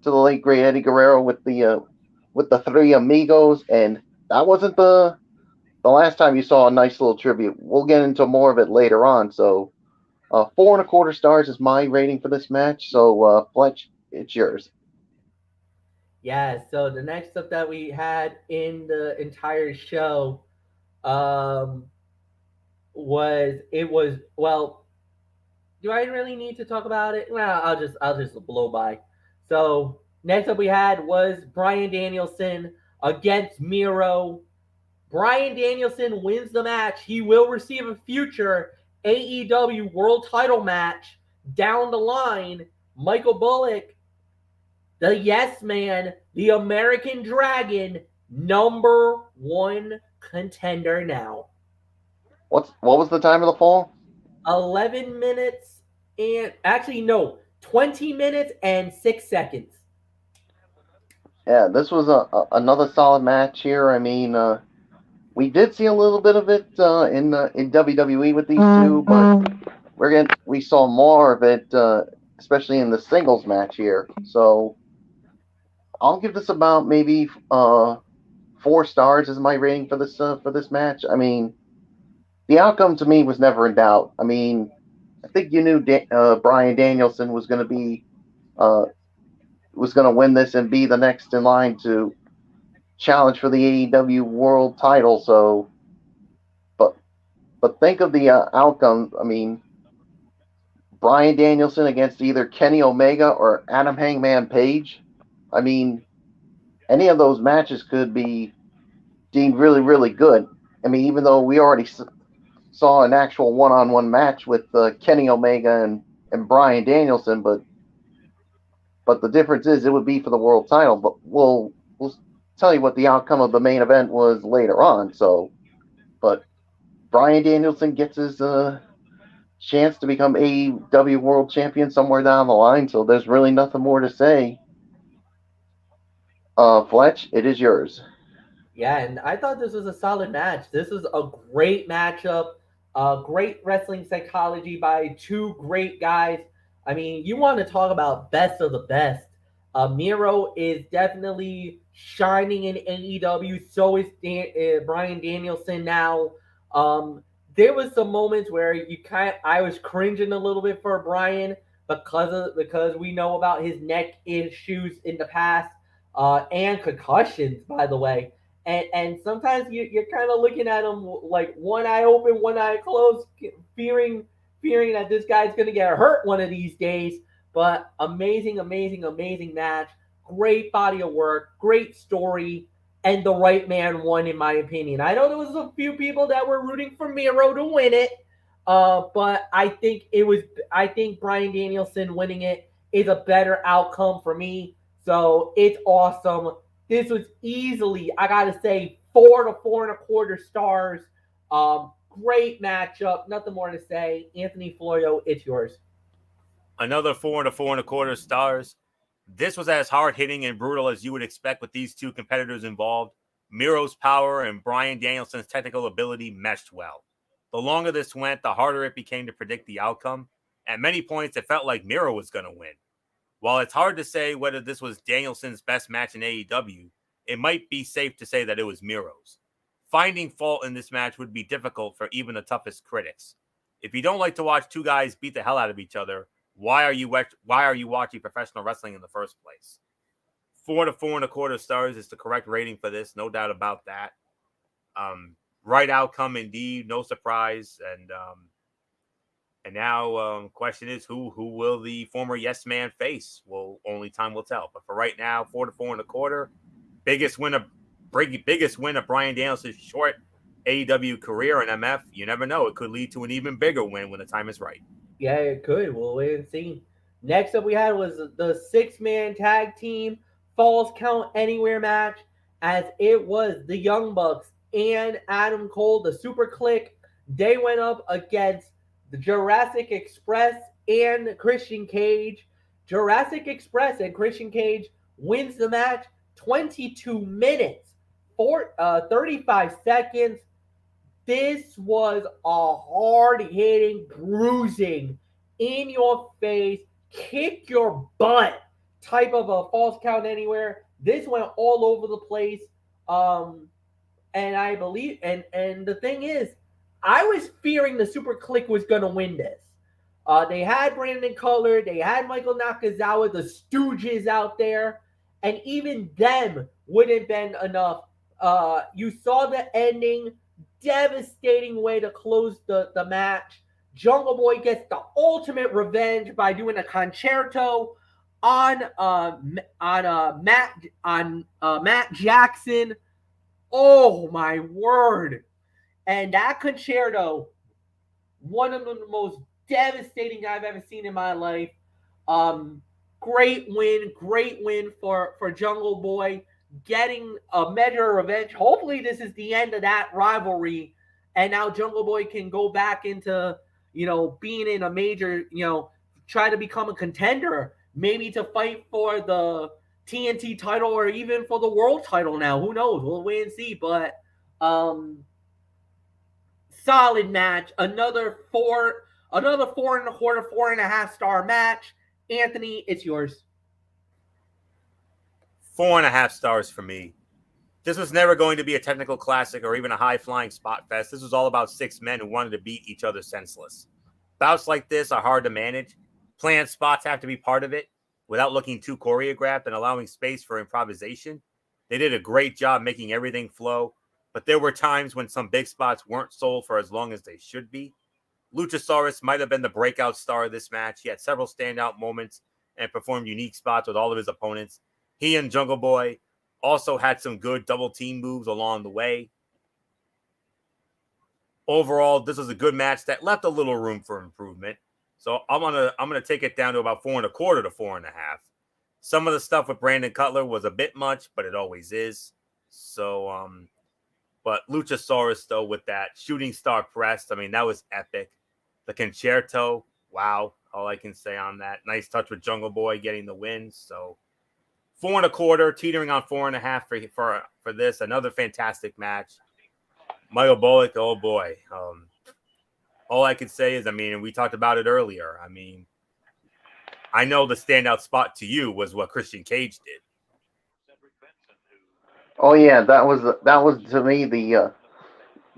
the late great Eddie Guerrero with the Three Amigos, and that wasn't the last time you saw a nice little tribute. We'll get into more of it later on. So 4.25 stars is my rating for this match. So Fletch, it's yours. Yeah, so the next stuff that we had in the entire show do I really need to talk about it? Well, I'll just blow by. So next up we had was Bryan Danielson against Miro. Bryan Danielson wins the match. He will receive a future AEW world title match down the line. Michael Bullock, the Yes Man, the American Dragon, #1 contender now. What was the time of the fall? 11 minutes and 20 minutes and 6 seconds. Yeah, this was another solid match here. I mean, we did see a little bit of it in WWE with these two, but we saw more of it, especially in the singles match here. So I'll give this about maybe 4 stars as my rating for this match. I mean, the outcome to me was never in doubt. I mean, I think you knew Bryan Danielson was going to be win this and be the next in line to challenge for the AEW World Title. So, but think of the outcome. I mean, Bryan Danielson against either Kenny Omega or Adam Hangman Page. I mean, any of those matches could be deemed really, really good. I mean, even though we already saw an actual one-on-one match with Kenny Omega and Bryan Danielson, but the difference is it would be for the world title. But we'll tell you what the outcome of the main event was later on. So, but Bryan Danielson gets his chance to become AEW World Champion somewhere down the line. So there's really nothing more to say. Fletch, it is yours. Yeah, and I thought this was a solid match. This was a great matchup, great wrestling psychology by two great guys. I mean, you want to talk about best of the best. Miro is definitely shining in AEW. So is Bryan Danielson now. There was some moments where I was cringing a little bit for Bryan because we know about his neck issues in the past and concussions, by the way. And sometimes you're kind of looking at him like one eye open, one eye closed, fearing that this guy's going to get hurt one of these days. But amazing match. Great body of work, great story, and the right man won, in my opinion. I know there was a few people that were rooting for Miro to win it, but I think Bryan Danielson winning it is a better outcome for me. So it's awesome. This was easily, I gotta say, 4 to 4.25 stars. Great matchup. Nothing more to say. Anthony Florio, it's yours. Another 4 to 4.25 stars. This was as hard-hitting and brutal as you would expect with these two competitors involved. Miro's power and Bryan Danielson's technical ability meshed well. The longer this went, the harder it became to predict the outcome. At many points, it felt like Miro was going to win. While it's hard to say whether this was Danielson's best match in AEW, it might be safe to say that it was Miro's. Finding fault in this match would be difficult for even the toughest critics. If you don't like to watch two guys beat the hell out of each other, why are you watching professional wrestling in the first place? 4 to 4.25 stars is the correct rating for this, no doubt about that. Right outcome indeed, no surprise. And now question is who will the former Yes Man face? Well, only time will tell. But for right now, 4 to 4.25, biggest win of Bryan Danielson's short AEW career in MF. You never know; it could lead to an even bigger win when the time is right. Yeah, it could. We'll wait and see. Next up, we had was the 6-man tag team Falls Count Anywhere match, as it was the Young Bucks and Adam Cole, the Super Click. They went up against the Jurassic Express and Christian Cage. Jurassic Express and Christian Cage wins the match 22 minutes, 35 seconds. This was a hard-hitting, bruising, in your face, kick your butt type of a Falls Count Anywhere. This went all over the place. And I believe, and the thing is, I was fearing the Super Click was going to win this. They had Brandon Cutler, they had Michael Nakazawa, the Stooges out there, and even them wouldn't been enough. You saw the ending, devastating way to close the match. Jungle Boy gets the ultimate revenge by doing a concerto on Matt Jackson. Oh my word! And that concerto, one of the most devastating I've ever seen in my life. Great win for Jungle Boy, getting a measure of revenge. Hopefully this is the end of that rivalry, and now Jungle Boy can go back into, being in a major, try to become a contender, maybe to fight for the TNT title or even for the world title now. Who knows? We'll wait and see. But Solid match. Another 4.25, 4.5 star match. Anthony, it's yours. 4.5 stars for me. This was never going to be a technical classic or even a high-flying spot fest. This was all about 6 men who wanted to beat each other senseless. Bouts like this are hard to manage. Planned spots have to be part of it without looking too choreographed and allowing space for improvisation. They did a great job making everything flow, but there were times when some big spots weren't sold for as long as they should be. Luchasaurus might have been the breakout star of this match. He had several standout moments and performed unique spots with all of his opponents. He and Jungle Boy also had some good double team moves along the way. Overall, this was a good match that left a little room for improvement. So I'm gonna take it down to about 4.25 to 4.5. Some of the stuff with Brandon Cutler was a bit much, but it always is. So but Luchasaurus though with that shooting star press, I mean that was epic. The concerto, wow, all I can say on that. Nice touch with Jungle Boy getting the win. So 4.25, teetering on 4.5 for this. Another fantastic match. Michael Bullock, oh boy. All I can say is, I mean, we talked about it earlier. I mean, I know the standout spot to you was what Christian Cage did. Oh yeah, that was to me the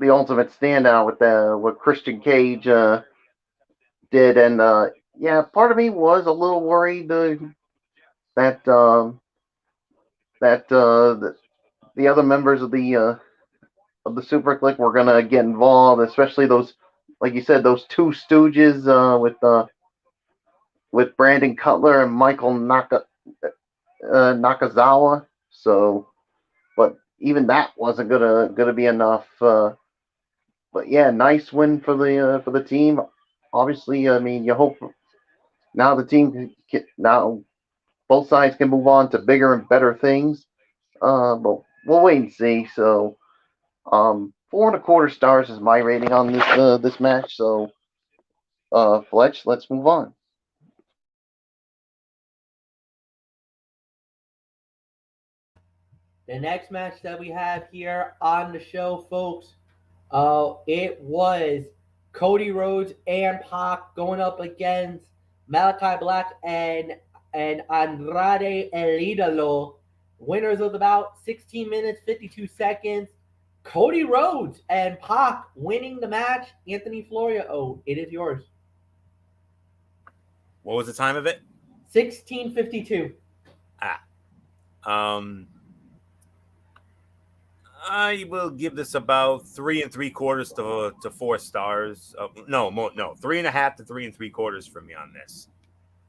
ultimate standout with what Christian Cage did, and yeah, part of me was a little worried that the other members of the Super Click were gonna get involved, especially those, like you said, those two Stooges with Brandon Cutler and Michael Nakazawa. So, but even that wasn't gonna be enough. But yeah, nice win for the team. Obviously, I mean, you hope now the team now both sides can move on to bigger and better things. But we'll wait and see. So, 4.25 stars is my rating on this match. So, Fletch, let's move on. The next match that we have here on the show, folks, it was Cody Rhodes and Pac going up against Malachi Black and Andrade El Idolo. Winners of the bout, 16 minutes, 52 seconds. Cody Rhodes and Pac winning the match. Anthony Florio, oh, it is yours. What was the time of it? 16:52. I will give this about 3.75 to 4 stars. No, 3.5 to 3.75 for me on this.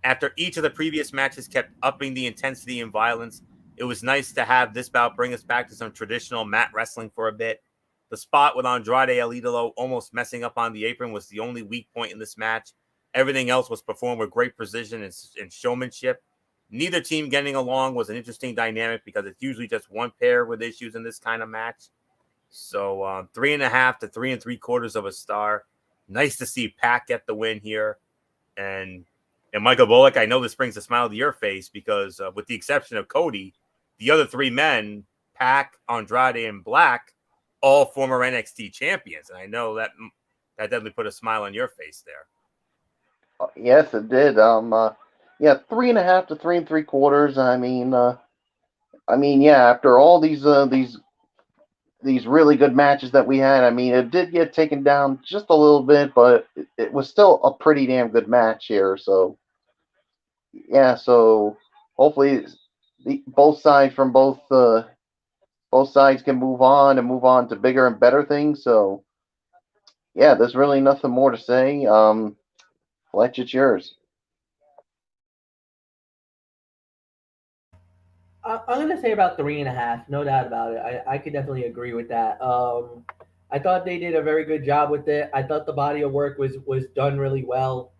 After each of the previous matches kept upping the intensity and violence, it was nice to have this bout bring us back to some traditional mat wrestling for a bit. The spot with Andrade El Idolo almost messing up on the apron was the only weak point in this match. Everything else was performed with great precision and showmanship. Neither team getting along was an interesting dynamic because it's usually just one pair with issues in this kind of match. So 3.5 to 3.75 stars. Nice to see Pac get the win here. And Michael Bullock, I know this brings a smile to your face because with the exception of Cody, the other 3 men, Pac, Andrade, and Black, all former NXT champions. And I know that definitely put a smile on your face there. Yes, it did. Yeah, 3.5 to 3.75. I mean, yeah. After all these really good matches that we had, I mean, it did get taken down just a little bit, but it was still a pretty damn good match here. So, yeah. So hopefully, both sides from both sides can move on to bigger and better things. So, yeah, there's really nothing more to say. Fletch, it's yours. I'm gonna say about 3.5, no doubt about it. I could definitely agree with that. I thought they did a very good job with it. I thought the body of work was done really well.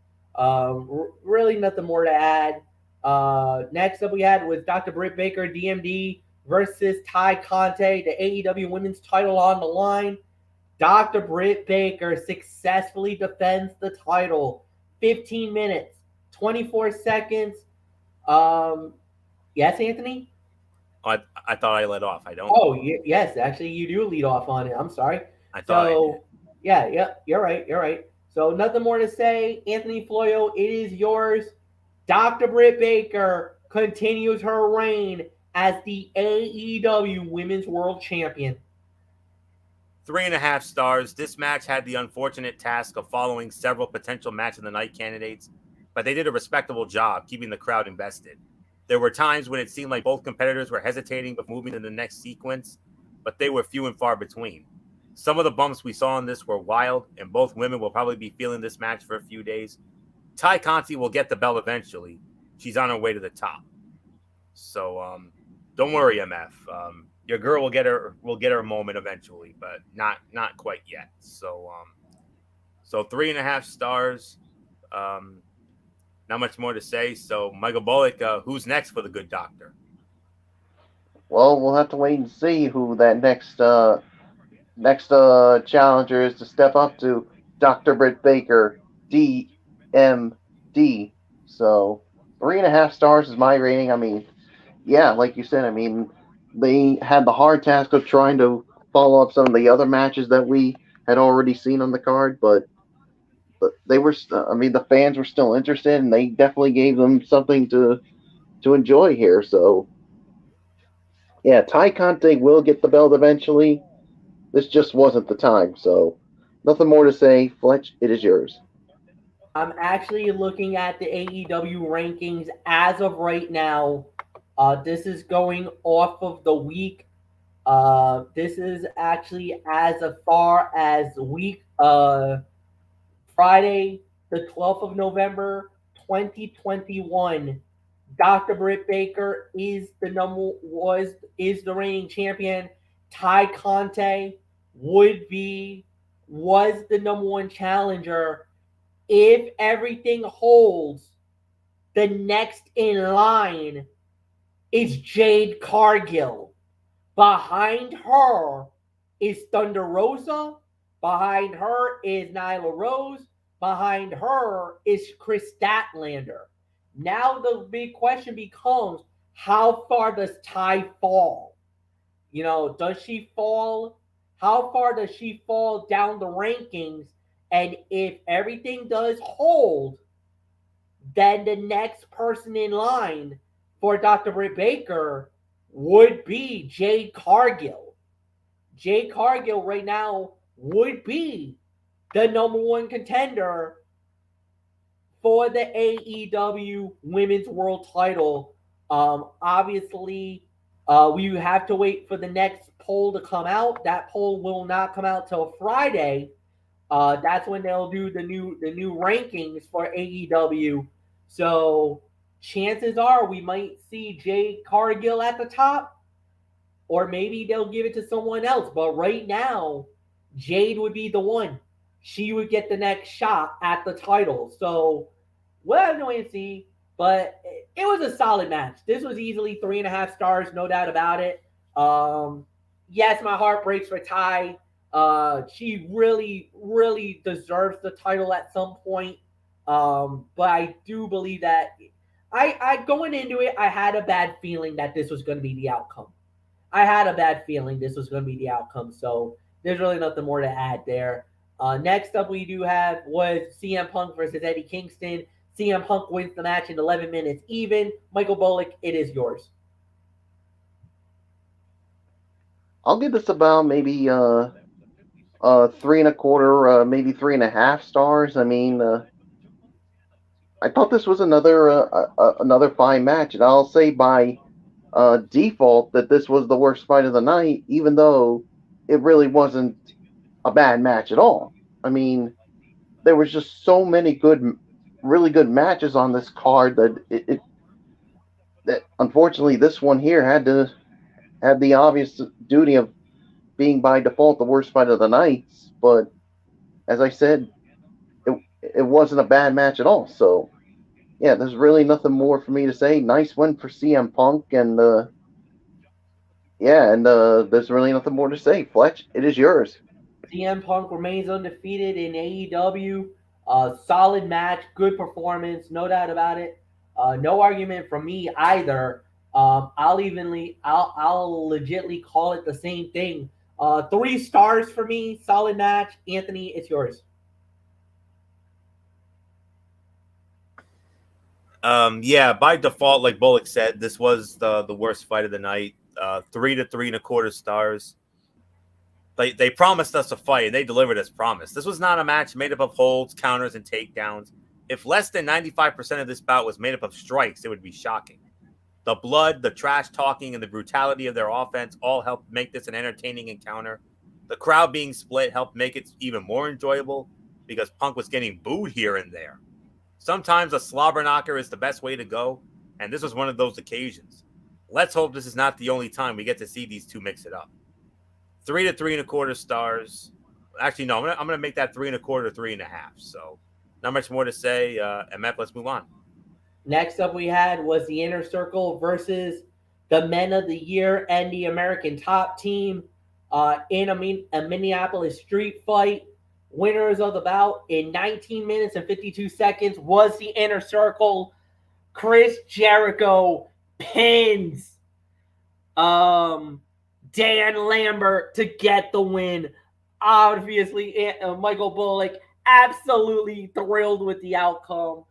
Really nothing more to add. Next up we had was Dr. Britt Baker, DMD versus Ty Conte, the AEW Women's title on the line. Dr. Britt Baker successfully defends the title. 15 minutes, 24 seconds. Yes, Anthony? I thought I led off. I don't. Oh, yes, actually, you do lead off on it. I'm sorry. I thought I did. So, yeah, you're right. You're right. So, nothing more to say. Anthony Floyo, it is yours. Dr. Britt Baker continues her reign as the AEW Women's World Champion. 3.5 stars. This match had the unfortunate task of following several potential match of the night candidates, but they did a respectable job keeping the crowd invested. There were times when it seemed like both competitors were hesitating but moving to the next sequence, but they were few and far between. Some of the bumps we saw in this were wild, and both women will probably be feeling this match for a few days. Ty Conti will get the belt eventually. She's on her way to the top. So don't worry, MF. Your girl will get her moment eventually, but not quite yet. So 3.5 stars. Not much more to say. So Michael Bullock, who's next for the Good Doctor? Well, we'll have to wait and see who that next challenger is to step up to. Dr. Britt Baker, DMD. So 3.5 stars is my rating. I mean, yeah, like you said, I mean, they had the hard task of trying to follow up some of the other matches that we had already seen on the card, but they were, I mean, the fans were still interested, and they definitely gave them something to enjoy here. So, yeah, Ty Conte will get the belt eventually. This just wasn't the time. So, nothing more to say. Fletch, it is yours. I'm actually looking at the AEW rankings as of right now. This is going off of the week. This is actually as far as week Friday, the 12th of November, 2021. Dr. Britt Baker is the reigning champion. Ty Conte was the number one challenger. If everything holds, the next in line is Jade Cargill. Behind her is Thunder Rosa. Behind her is Nyla Rose. Behind her is Chris Statlander. Now the big question becomes, how far does Ty fall? Does she fall? How far does she fall down the rankings? And if everything does hold, then the next person in line for Dr. Britt Baker would be Jade Cargill. Jade Cargill right now would be the number one contender for the AEW Women's World Title. Obviously, we have to wait for the next poll to come out. That poll will not come out till Friday. That's when they'll do the new rankings for AEW. So chances are we might see Jade Cargill at the top, or maybe they'll give it to someone else. But right now, Jade would be the one. She would get the next shot at the title. So we'll have to wait and see. But it was a solid match. This was easily 3.5 stars, no doubt about it. Yes, my heart breaks for Ty. She really, really deserves the title at some point. But I do believe that I going into it, I had a bad feeling that this was going to be the outcome. I had a bad feeling this was going to be the outcome. So there's really nothing more to add there. Next up, we do have was CM Punk versus Eddie Kingston. CM Punk wins the match in 11 minutes even. Michael Bullock, it is yours. I'll give this about maybe 3.25, maybe 3.5 stars. I mean, I thought this was another fine match, and I'll say by default that this was the worst fight of the night, even though it really wasn't a bad match at all. I mean, there was just so many really good matches on this card that that unfortunately this one here had the obvious duty of being by default the worst fight of the night. But as I said, it wasn't a bad match at all. So yeah, there's really nothing more for me to say. Nice win for CM Punk, and there's really nothing more to say. Fletch, it is yours. CM Punk remains undefeated in AEW. Solid match, good performance, no doubt about it. No argument from me either. I'll legitly call it the same thing. 3 stars for me, solid match. Anthony, it's yours. Yeah, by default, like Bullock said, this was the worst fight of the night. 3 to 3.25 stars. They promised us a fight, and they delivered as promised. This was not a match made up of holds, counters, and takedowns. If less than 95% of this bout was made up of strikes, it would be shocking. The blood, the trash talking, and the brutality of their offense all helped make this an entertaining encounter. The crowd being split helped make it even more enjoyable because Punk was getting booed here and there. Sometimes a slobber knocker is the best way to go, and this was one of those occasions. Let's hope this is not the only time we get to see these two mix it up. 3 to 3.25 stars. Actually, no, I'm gonna make that 3.25, 3.5. So, not much more to say. MF, let's move on. Next up, we had was the Inner Circle versus the Men of the Year and the American Top Team in a Minneapolis street fight. Winners of the bout in 19 minutes and 52 seconds was the Inner Circle. Chris Jericho pins Dan Lambert to get the win. Obviously, Michael Bullock absolutely thrilled with the outcome.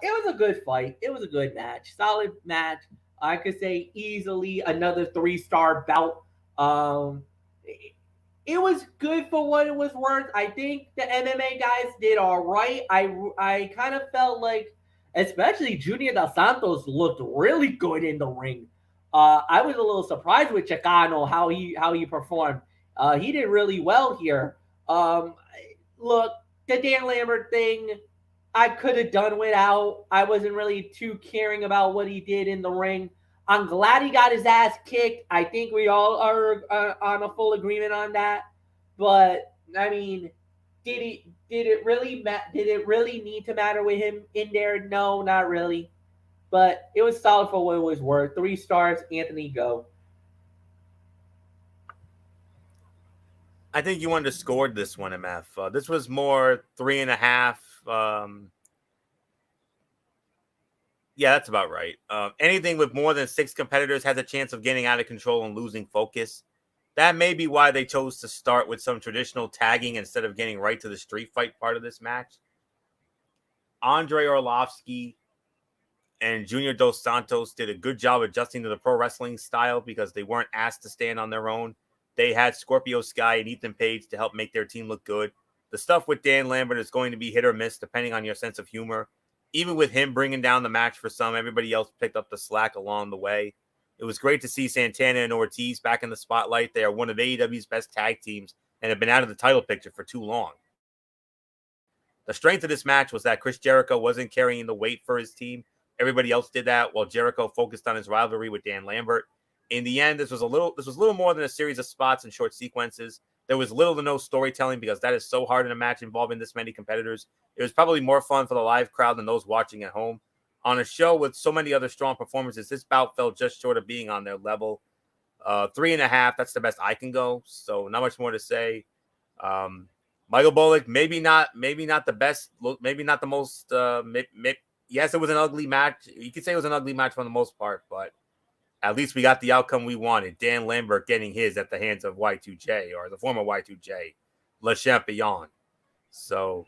It was a good fight. It was a good match. Solid match. I could say easily another 3-star bout. It was good for what it was worth. I think the MMA guys did all right. I kind of felt like, especially Junior Dos Santos looked really good in the ring. I was a little surprised with Chicano how he performed. He did really well here. Look, the Dan Lambert thing, I could have done without. I wasn't really too caring about what he did in the ring. I'm glad he got his ass kicked. I think we all are on a full agreement on that. But I mean, did it really need to matter with him in there? No, not really. But it was solid for what it was worth. 3 stars. Anthony, go. I think you underscored this one, MF. This was more 3.5. Yeah, that's about right. Anything with more than 6 competitors has a chance of getting out of control and losing focus. That may be why they chose to start with some traditional tagging instead of getting right to the street fight part of this match. Andre Arlovsky and Junior Dos Santos did a good job adjusting to the pro wrestling style because they weren't asked to stand on their own. They had Scorpio Sky and Ethan Page to help make their team look good. The stuff with Dan Lambert is going to be hit or miss depending on your sense of humor. Even with him bringing down the match for some, everybody else picked up the slack along the way. It was great to see Santana and Ortiz back in the spotlight. They are one of AEW's best tag teams and have been out of the title picture for too long. The strength of this match was that Chris Jericho wasn't carrying the weight for his team. Everybody else did that while Jericho focused on his rivalry with Dan Lambert. In the end, this was a little more than a series of spots and short sequences. There was little to no storytelling because that is so hard in a match involving this many competitors. It was probably more fun for the live crowd than those watching at home. On a show with so many other strong performances, this bout fell just short of being on their level. 3.5, that's the best I can go. So not much more to say. Michael Bullock, maybe not the best, maybe not the most. Yes, it was an ugly match. You could say it was an ugly match for the most part, but at least we got the outcome we wanted. Dan Lambert getting his at the hands of Y2J, or the former Y2J, Le Champion. So,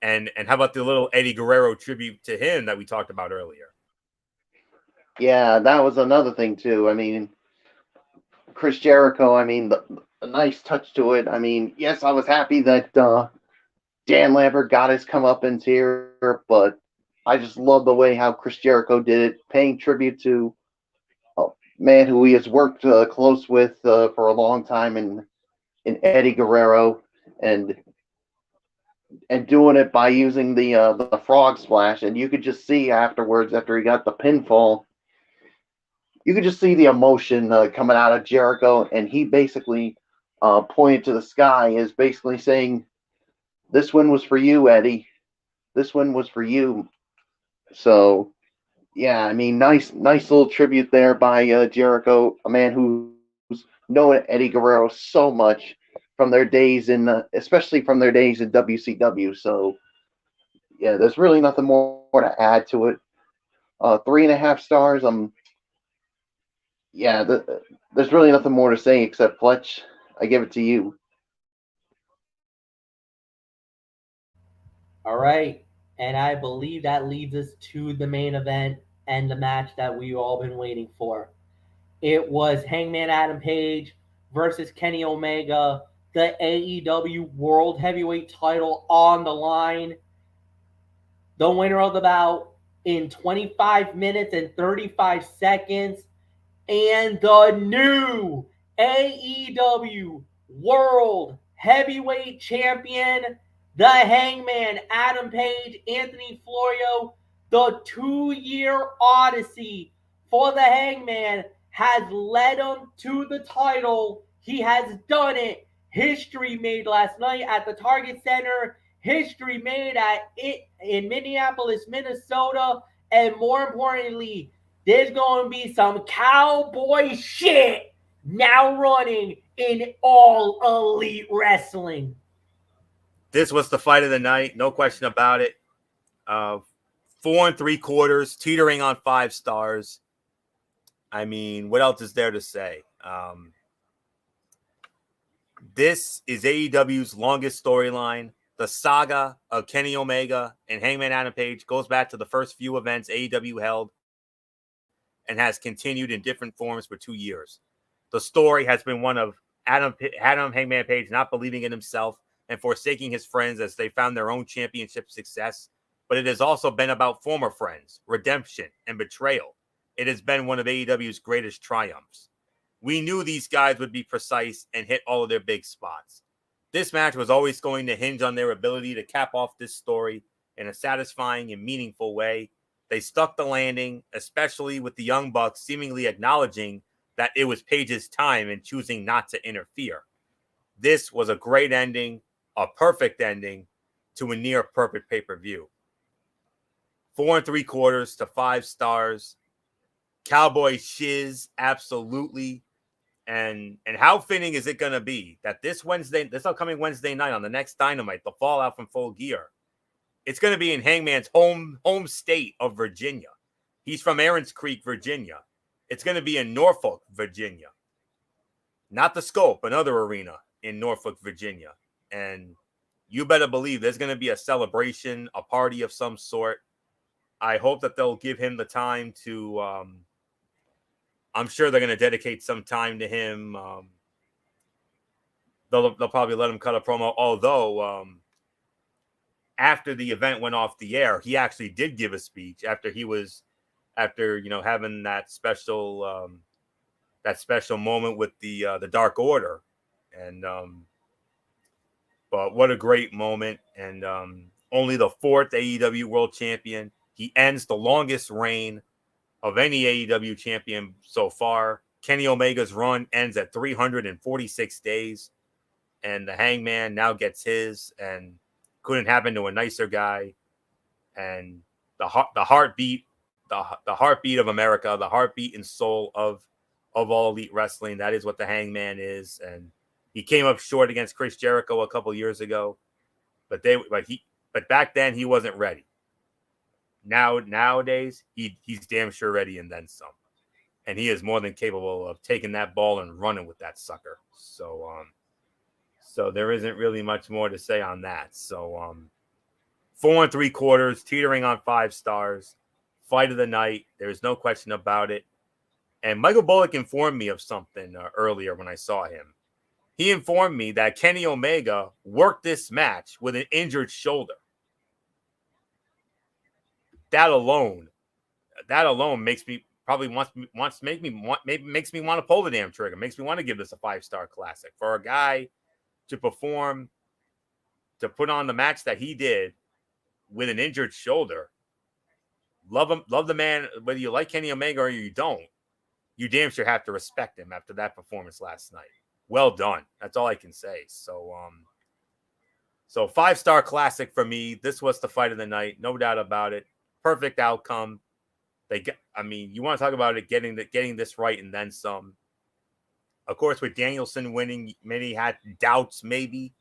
and how about the little Eddie Guerrero tribute to him that we talked about earlier? Yeah, that was another thing too. I mean, Chris Jericho, I mean, the nice touch to it. I mean, yes, I was happy that Dan Lambert got his comeuppance here, but I just love the way how Chris Jericho did it, paying tribute to a man who he has worked close with for a long time in Eddie Guerrero, and doing it by using the frog splash. And you could just see afterwards, after he got the pinfall, you could just see the emotion coming out of Jericho, and he basically pointed to the sky as basically saying, "This win was for you, Eddie. This win was for you." So, yeah, I mean, nice little tribute there by Jericho, a man who's known Eddie Guerrero so much from their days especially from their days in WCW. So, yeah, there's really nothing more to add to it. 3.5 stars. Yeah, there's really nothing more to say except Fletch. I give it to you. All right. And I believe that leads us to the main event and the match that we've all been waiting for. It was Hangman Adam Page versus Kenny Omega, the AEW World Heavyweight title on the line. The winner of the bout in 25 minutes and 35 seconds, and the new AEW World Heavyweight Champion, the Hangman Adam Page, Anthony Florio. The 2-year odyssey for the Hangman has led him to the title. He has done it. History made last night at the Target Center. History made at it in Minneapolis, Minnesota, and more importantly, there's going to be some cowboy shit now running in All Elite Wrestling. This was the fight of the night, no question about it. 4 3/4, teetering on 5 stars. I mean, what else is there to say? This is AEW's longest storyline. The saga of Kenny Omega and Hangman Adam Page goes back to the first few events AEW held and has continued in different forms for 2 years. The story has been one of Adam Hangman Page not believing in himself and forsaking his friends as they found their own championship success. But it has also been about former friends, redemption, and betrayal. It has been one of AEW's greatest triumphs. We knew these guys would be precise and hit all of their big spots. This match was always going to hinge on their ability to cap off this story in a satisfying and meaningful way. They stuck the landing, especially with the Young Bucks seemingly acknowledging that it was Page's time and choosing not to interfere. This was a great ending, a perfect ending to a near perfect pay-per-view. 4 3/4 to 5 stars. Cowboy shiz, absolutely. And how fitting is it going to be that this upcoming Wednesday night on the next Dynamite, the Fallout from Full Gear, it's going to be in Hangman's home state of Virginia. He's from Aarons Creek, Virginia. It's going to be in Norfolk, Virginia. Not the Scope, another arena in Norfolk, Virginia. And you better believe there's going to be a celebration, a party of some sort. I hope that they'll give him the time to, I'm sure they're going to dedicate some time to him. They'll probably let him cut a promo, although after the event went off the air, he actually did give a speech after having that special moment with the Dark Order. And but what a great moment. And only the 4th AEW World Champion. He ends the longest reign of any AEW champion so far. Kenny Omega's run ends at 346 days, and the Hangman now gets his, and couldn't happen to a nicer guy. And the heartbeat of America, the heartbeat and soul of All Elite Wrestling. That is what the Hangman is. And he came up short against Chris Jericho a couple years ago, but back then he wasn't ready. Nowadays, he's damn sure ready and then some. And he is more than capable of taking that ball and running with that sucker. So there isn't really much more to say on that. So 4 3/4, teetering on 5 stars. Fight of the night. There's no question about it. And Michael Bullock informed me of something earlier when I saw him. He informed me that Kenny Omega worked this match with an injured shoulder. That alone makes me makes me want to pull the damn trigger. Makes me want to give this a 5-star classic for a guy to perform, to put on the match that he did with an injured shoulder. Love him, love the man, whether you like Kenny Omega or you don't. You damn sure have to respect him after that performance last night. Well done. That's all I can say. So 5-star classic for me. This was the fight of the night, no doubt about it. Perfect outcome. You want to talk about it getting this right and then some. Of course, with Danielson winning, many had doubts maybe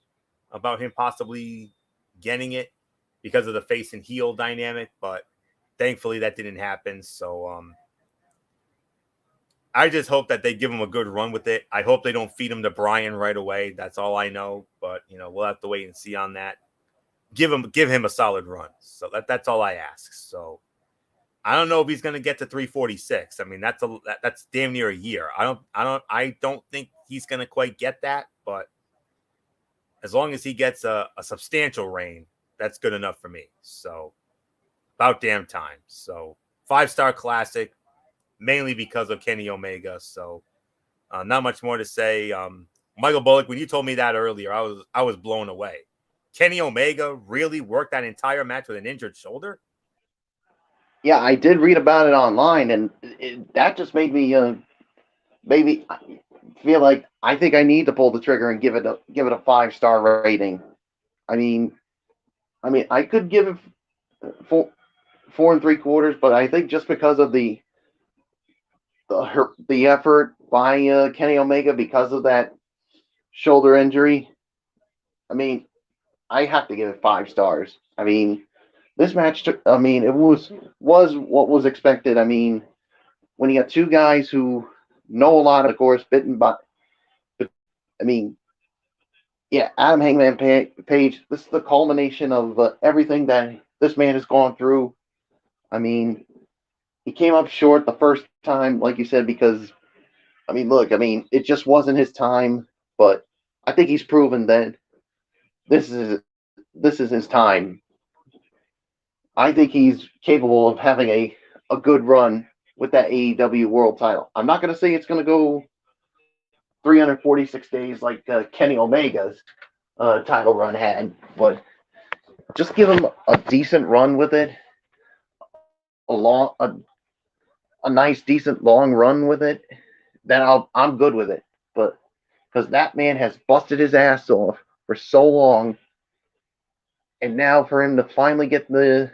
about him possibly getting it because of the face and heel dynamic, but thankfully that didn't happen. So I just hope that they give him a good run with it. I hope they don't feed him to Bryan right away. That's all I know. But we'll have to wait and see on that. Give him a solid run. So that's all I ask. So I don't know if he's going to get to 346. I mean, that's damn near a year. I don't think he's going to quite get that. But as long as he gets a substantial reign, that's good enough for me. So about damn time. So 5-star classic. Mainly because of Kenny Omega. So not much more to say. Michael Bullock, when you told me that earlier, I was blown away. Kenny Omega really worked that entire match with an injured shoulder? Yeah, I did read about it online, and that just made me maybe feel like I think I need to pull the trigger and give it a 5-star rating. I mean, I could give it 4 3/4, but I think just because of the effort by Kenny Omega because of that shoulder injury, I mean, I have to give it 5 stars. I mean, this match, it was what was expected. I mean, when you got two guys who know a lot, of course, Adam Hangman Page, this is the culmination of everything that this man has gone through. I mean, he came up short the first time, like you said, because, it just wasn't his time. But I think he's proven that this is his time. I think he's capable of having a good run with that AEW World Title. I'm not going to say it's going to go 346 days like Kenny Omega's title run had, but just give him a decent run with it, a nice, decent, long run with it, then I'm good with it. But because that man has busted his ass off for so long, and now for him to finally get the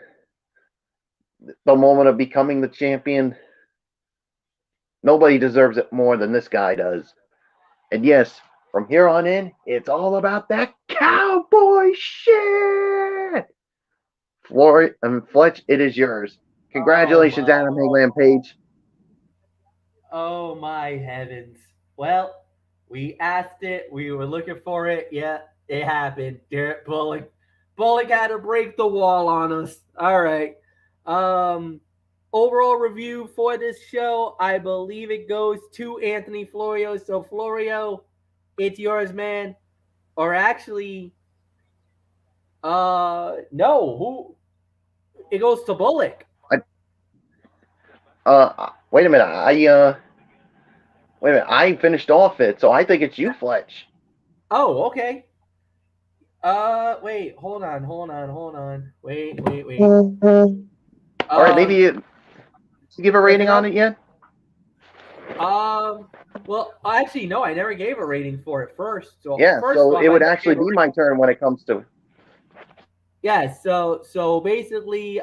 moment of becoming the champion, nobody deserves it more than this guy does. And yes, from here on in, it's all about that cowboy shit. Fletch, it is yours. Congratulations, Adam Hangman Page. Oh my heavens. Well, we asked it. We were looking for it. Yeah, it happened. Garrett Bullock had to break the wall on us. All right. Overall review for this show, I believe it goes to Anthony Florio. So Florio, it's yours, man. Or actually, no, who? It goes to Bullock. Wait a minute. I finished off it, so I think it's you, Fletch. Oh, okay. Wait, hold on. Wait. All right, maybe you give a rating on it yet? Well, actually, no, I never gave a rating for it first. So yeah, first so off, it would actually be my turn when it comes to it. Yeah, so basically,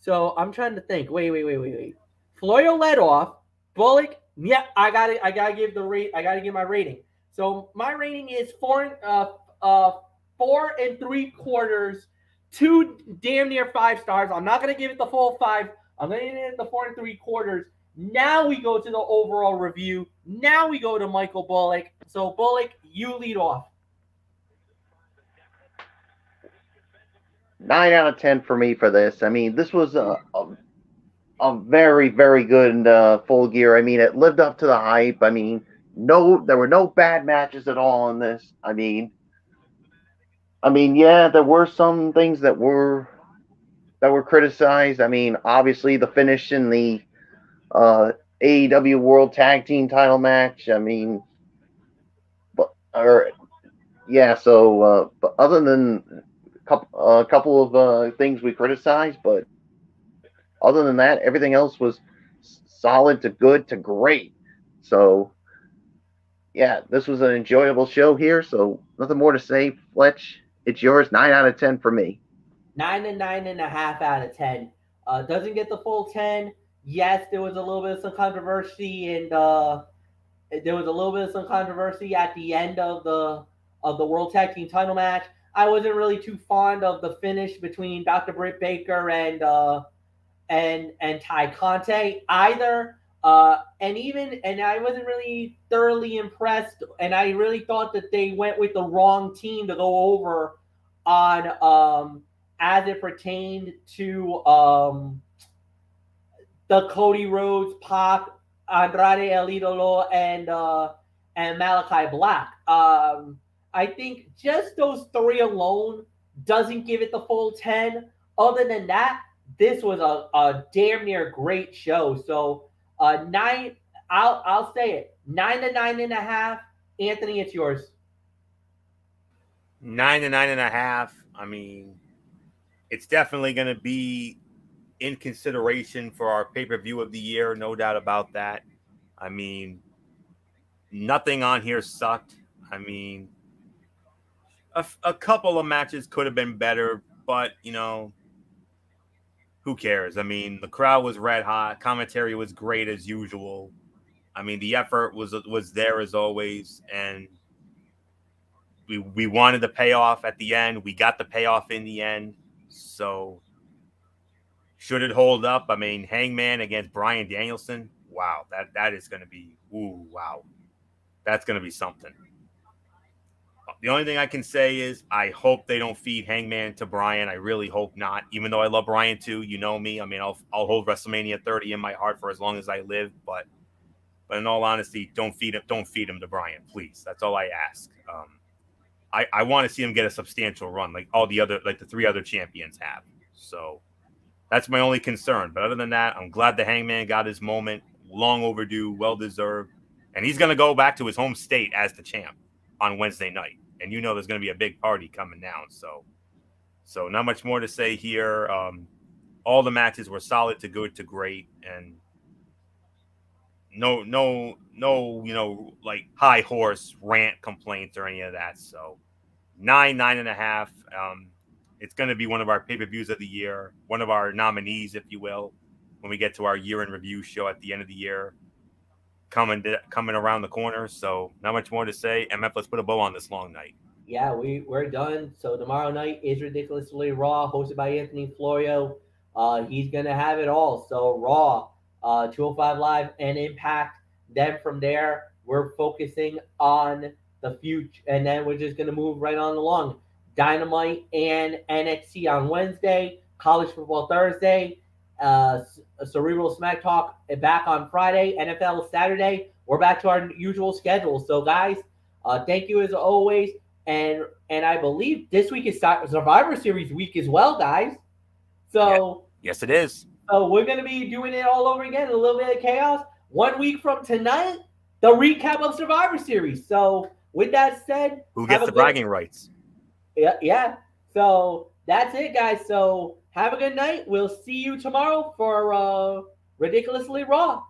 so I'm trying to think. Wait. Florio led off. Bullock, yeah, I gotta give my rating. So my rating is 4 3/4, 2 damn near 5 stars. I'm not gonna give it the full 5. I'm gonna give it the 4 3/4. Now we go to the overall review. Now we go to Michael Bullock. So Bullock, you lead off. 9 out of 10 for me for this. I mean, this was a very, very good Full Gear. I mean, it lived up to the hype. I mean, there were no bad matches at all in this. I mean, yeah, there were some things that were criticized. I mean, obviously the finish in the AEW World Tag Team Title match. I mean, but other than a couple of things we criticized, but other than that, everything else was solid to good to great. So, yeah, this was an enjoyable show here. So, nothing more to say. Fletch, it's yours. 9 out of 10 for me. 9.5 out of 10. Doesn't get the full 10. Yes, there was a little bit of some controversy, and there was a little bit of some controversy at the end of the World Tag Team Title match. I wasn't really too fond of the finish between Dr. Britt Baker and Ty Conte either. And I wasn't really thoroughly impressed, and I really thought that they went with the wrong team to go over on as it pertained to the Cody Rhodes, Pac, Andrade El Idolo, and Malachi Black. I think just those three alone doesn't give it the full 10. Other than that, this was a damn near great show. So nine, I'll say it, 9 to 9.5. Anthony, it's yours. 9 to 9.5. I mean, it's definitely going to be in consideration for our pay-per-view of the year, no doubt about that. I mean, nothing on here sucked. I mean, a couple of matches could have been better, but, you know, who cares? I mean, the crowd was red hot. Commentary was great as usual. I mean, the effort was there as always, and we wanted the payoff at the end. We got the payoff in the end. So should it hold up? I mean, Hangman against Bryan Danielson. Wow, that is going to be wow. That's going to be something. The only thing I can say is I hope they don't feed Hangman to Bryan. I really hope not. Even though I love Bryan too, you know me. I mean, I'll hold WrestleMania 30 in my heart for as long as I live. But in all honesty, don't feed him to Bryan, please. That's all I ask. I want to see him get a substantial run, like the three other champions have. So that's my only concern. But other than that, I'm glad the Hangman got his moment. Long overdue, well deserved, and he's going to go back to his home state as the champ on Wednesday night. And you know there's going to be a big party coming down. So not much more to say here. All the matches were solid to good to great, and no, you know, like high horse rant complaints or any of that. So 9.5. It's going to be one of our pay-per-views of the year, one of our nominees, if you will, when we get to our year-end review show at the end of the year, coming around the corner. So not much more to say. MF, let's put a bow on this long night. Yeah, we're done. So tomorrow night is Ridiculously Raw, hosted by Anthony Florio. He's gonna have it all. So Raw, 205 Live, and Impact. Then from there, we're focusing on the future, and then we're just gonna move right on along. Dynamite and NXT on Wednesday, College Football Thursday, Cerebral Smack Talk back on Friday, NFL Saturday. We're back to our usual schedule. So guys, thank you as always. And I believe this week is Survivor Series week as well, guys. So yes, it is. So we're gonna be doing it all over again, a little bit of chaos. 1 week from tonight, the recap of Survivor Series. So with that said, who gets the bragging rights? Yeah. So that's it, guys. So have a good night. We'll see you tomorrow for Ridiculously Raw.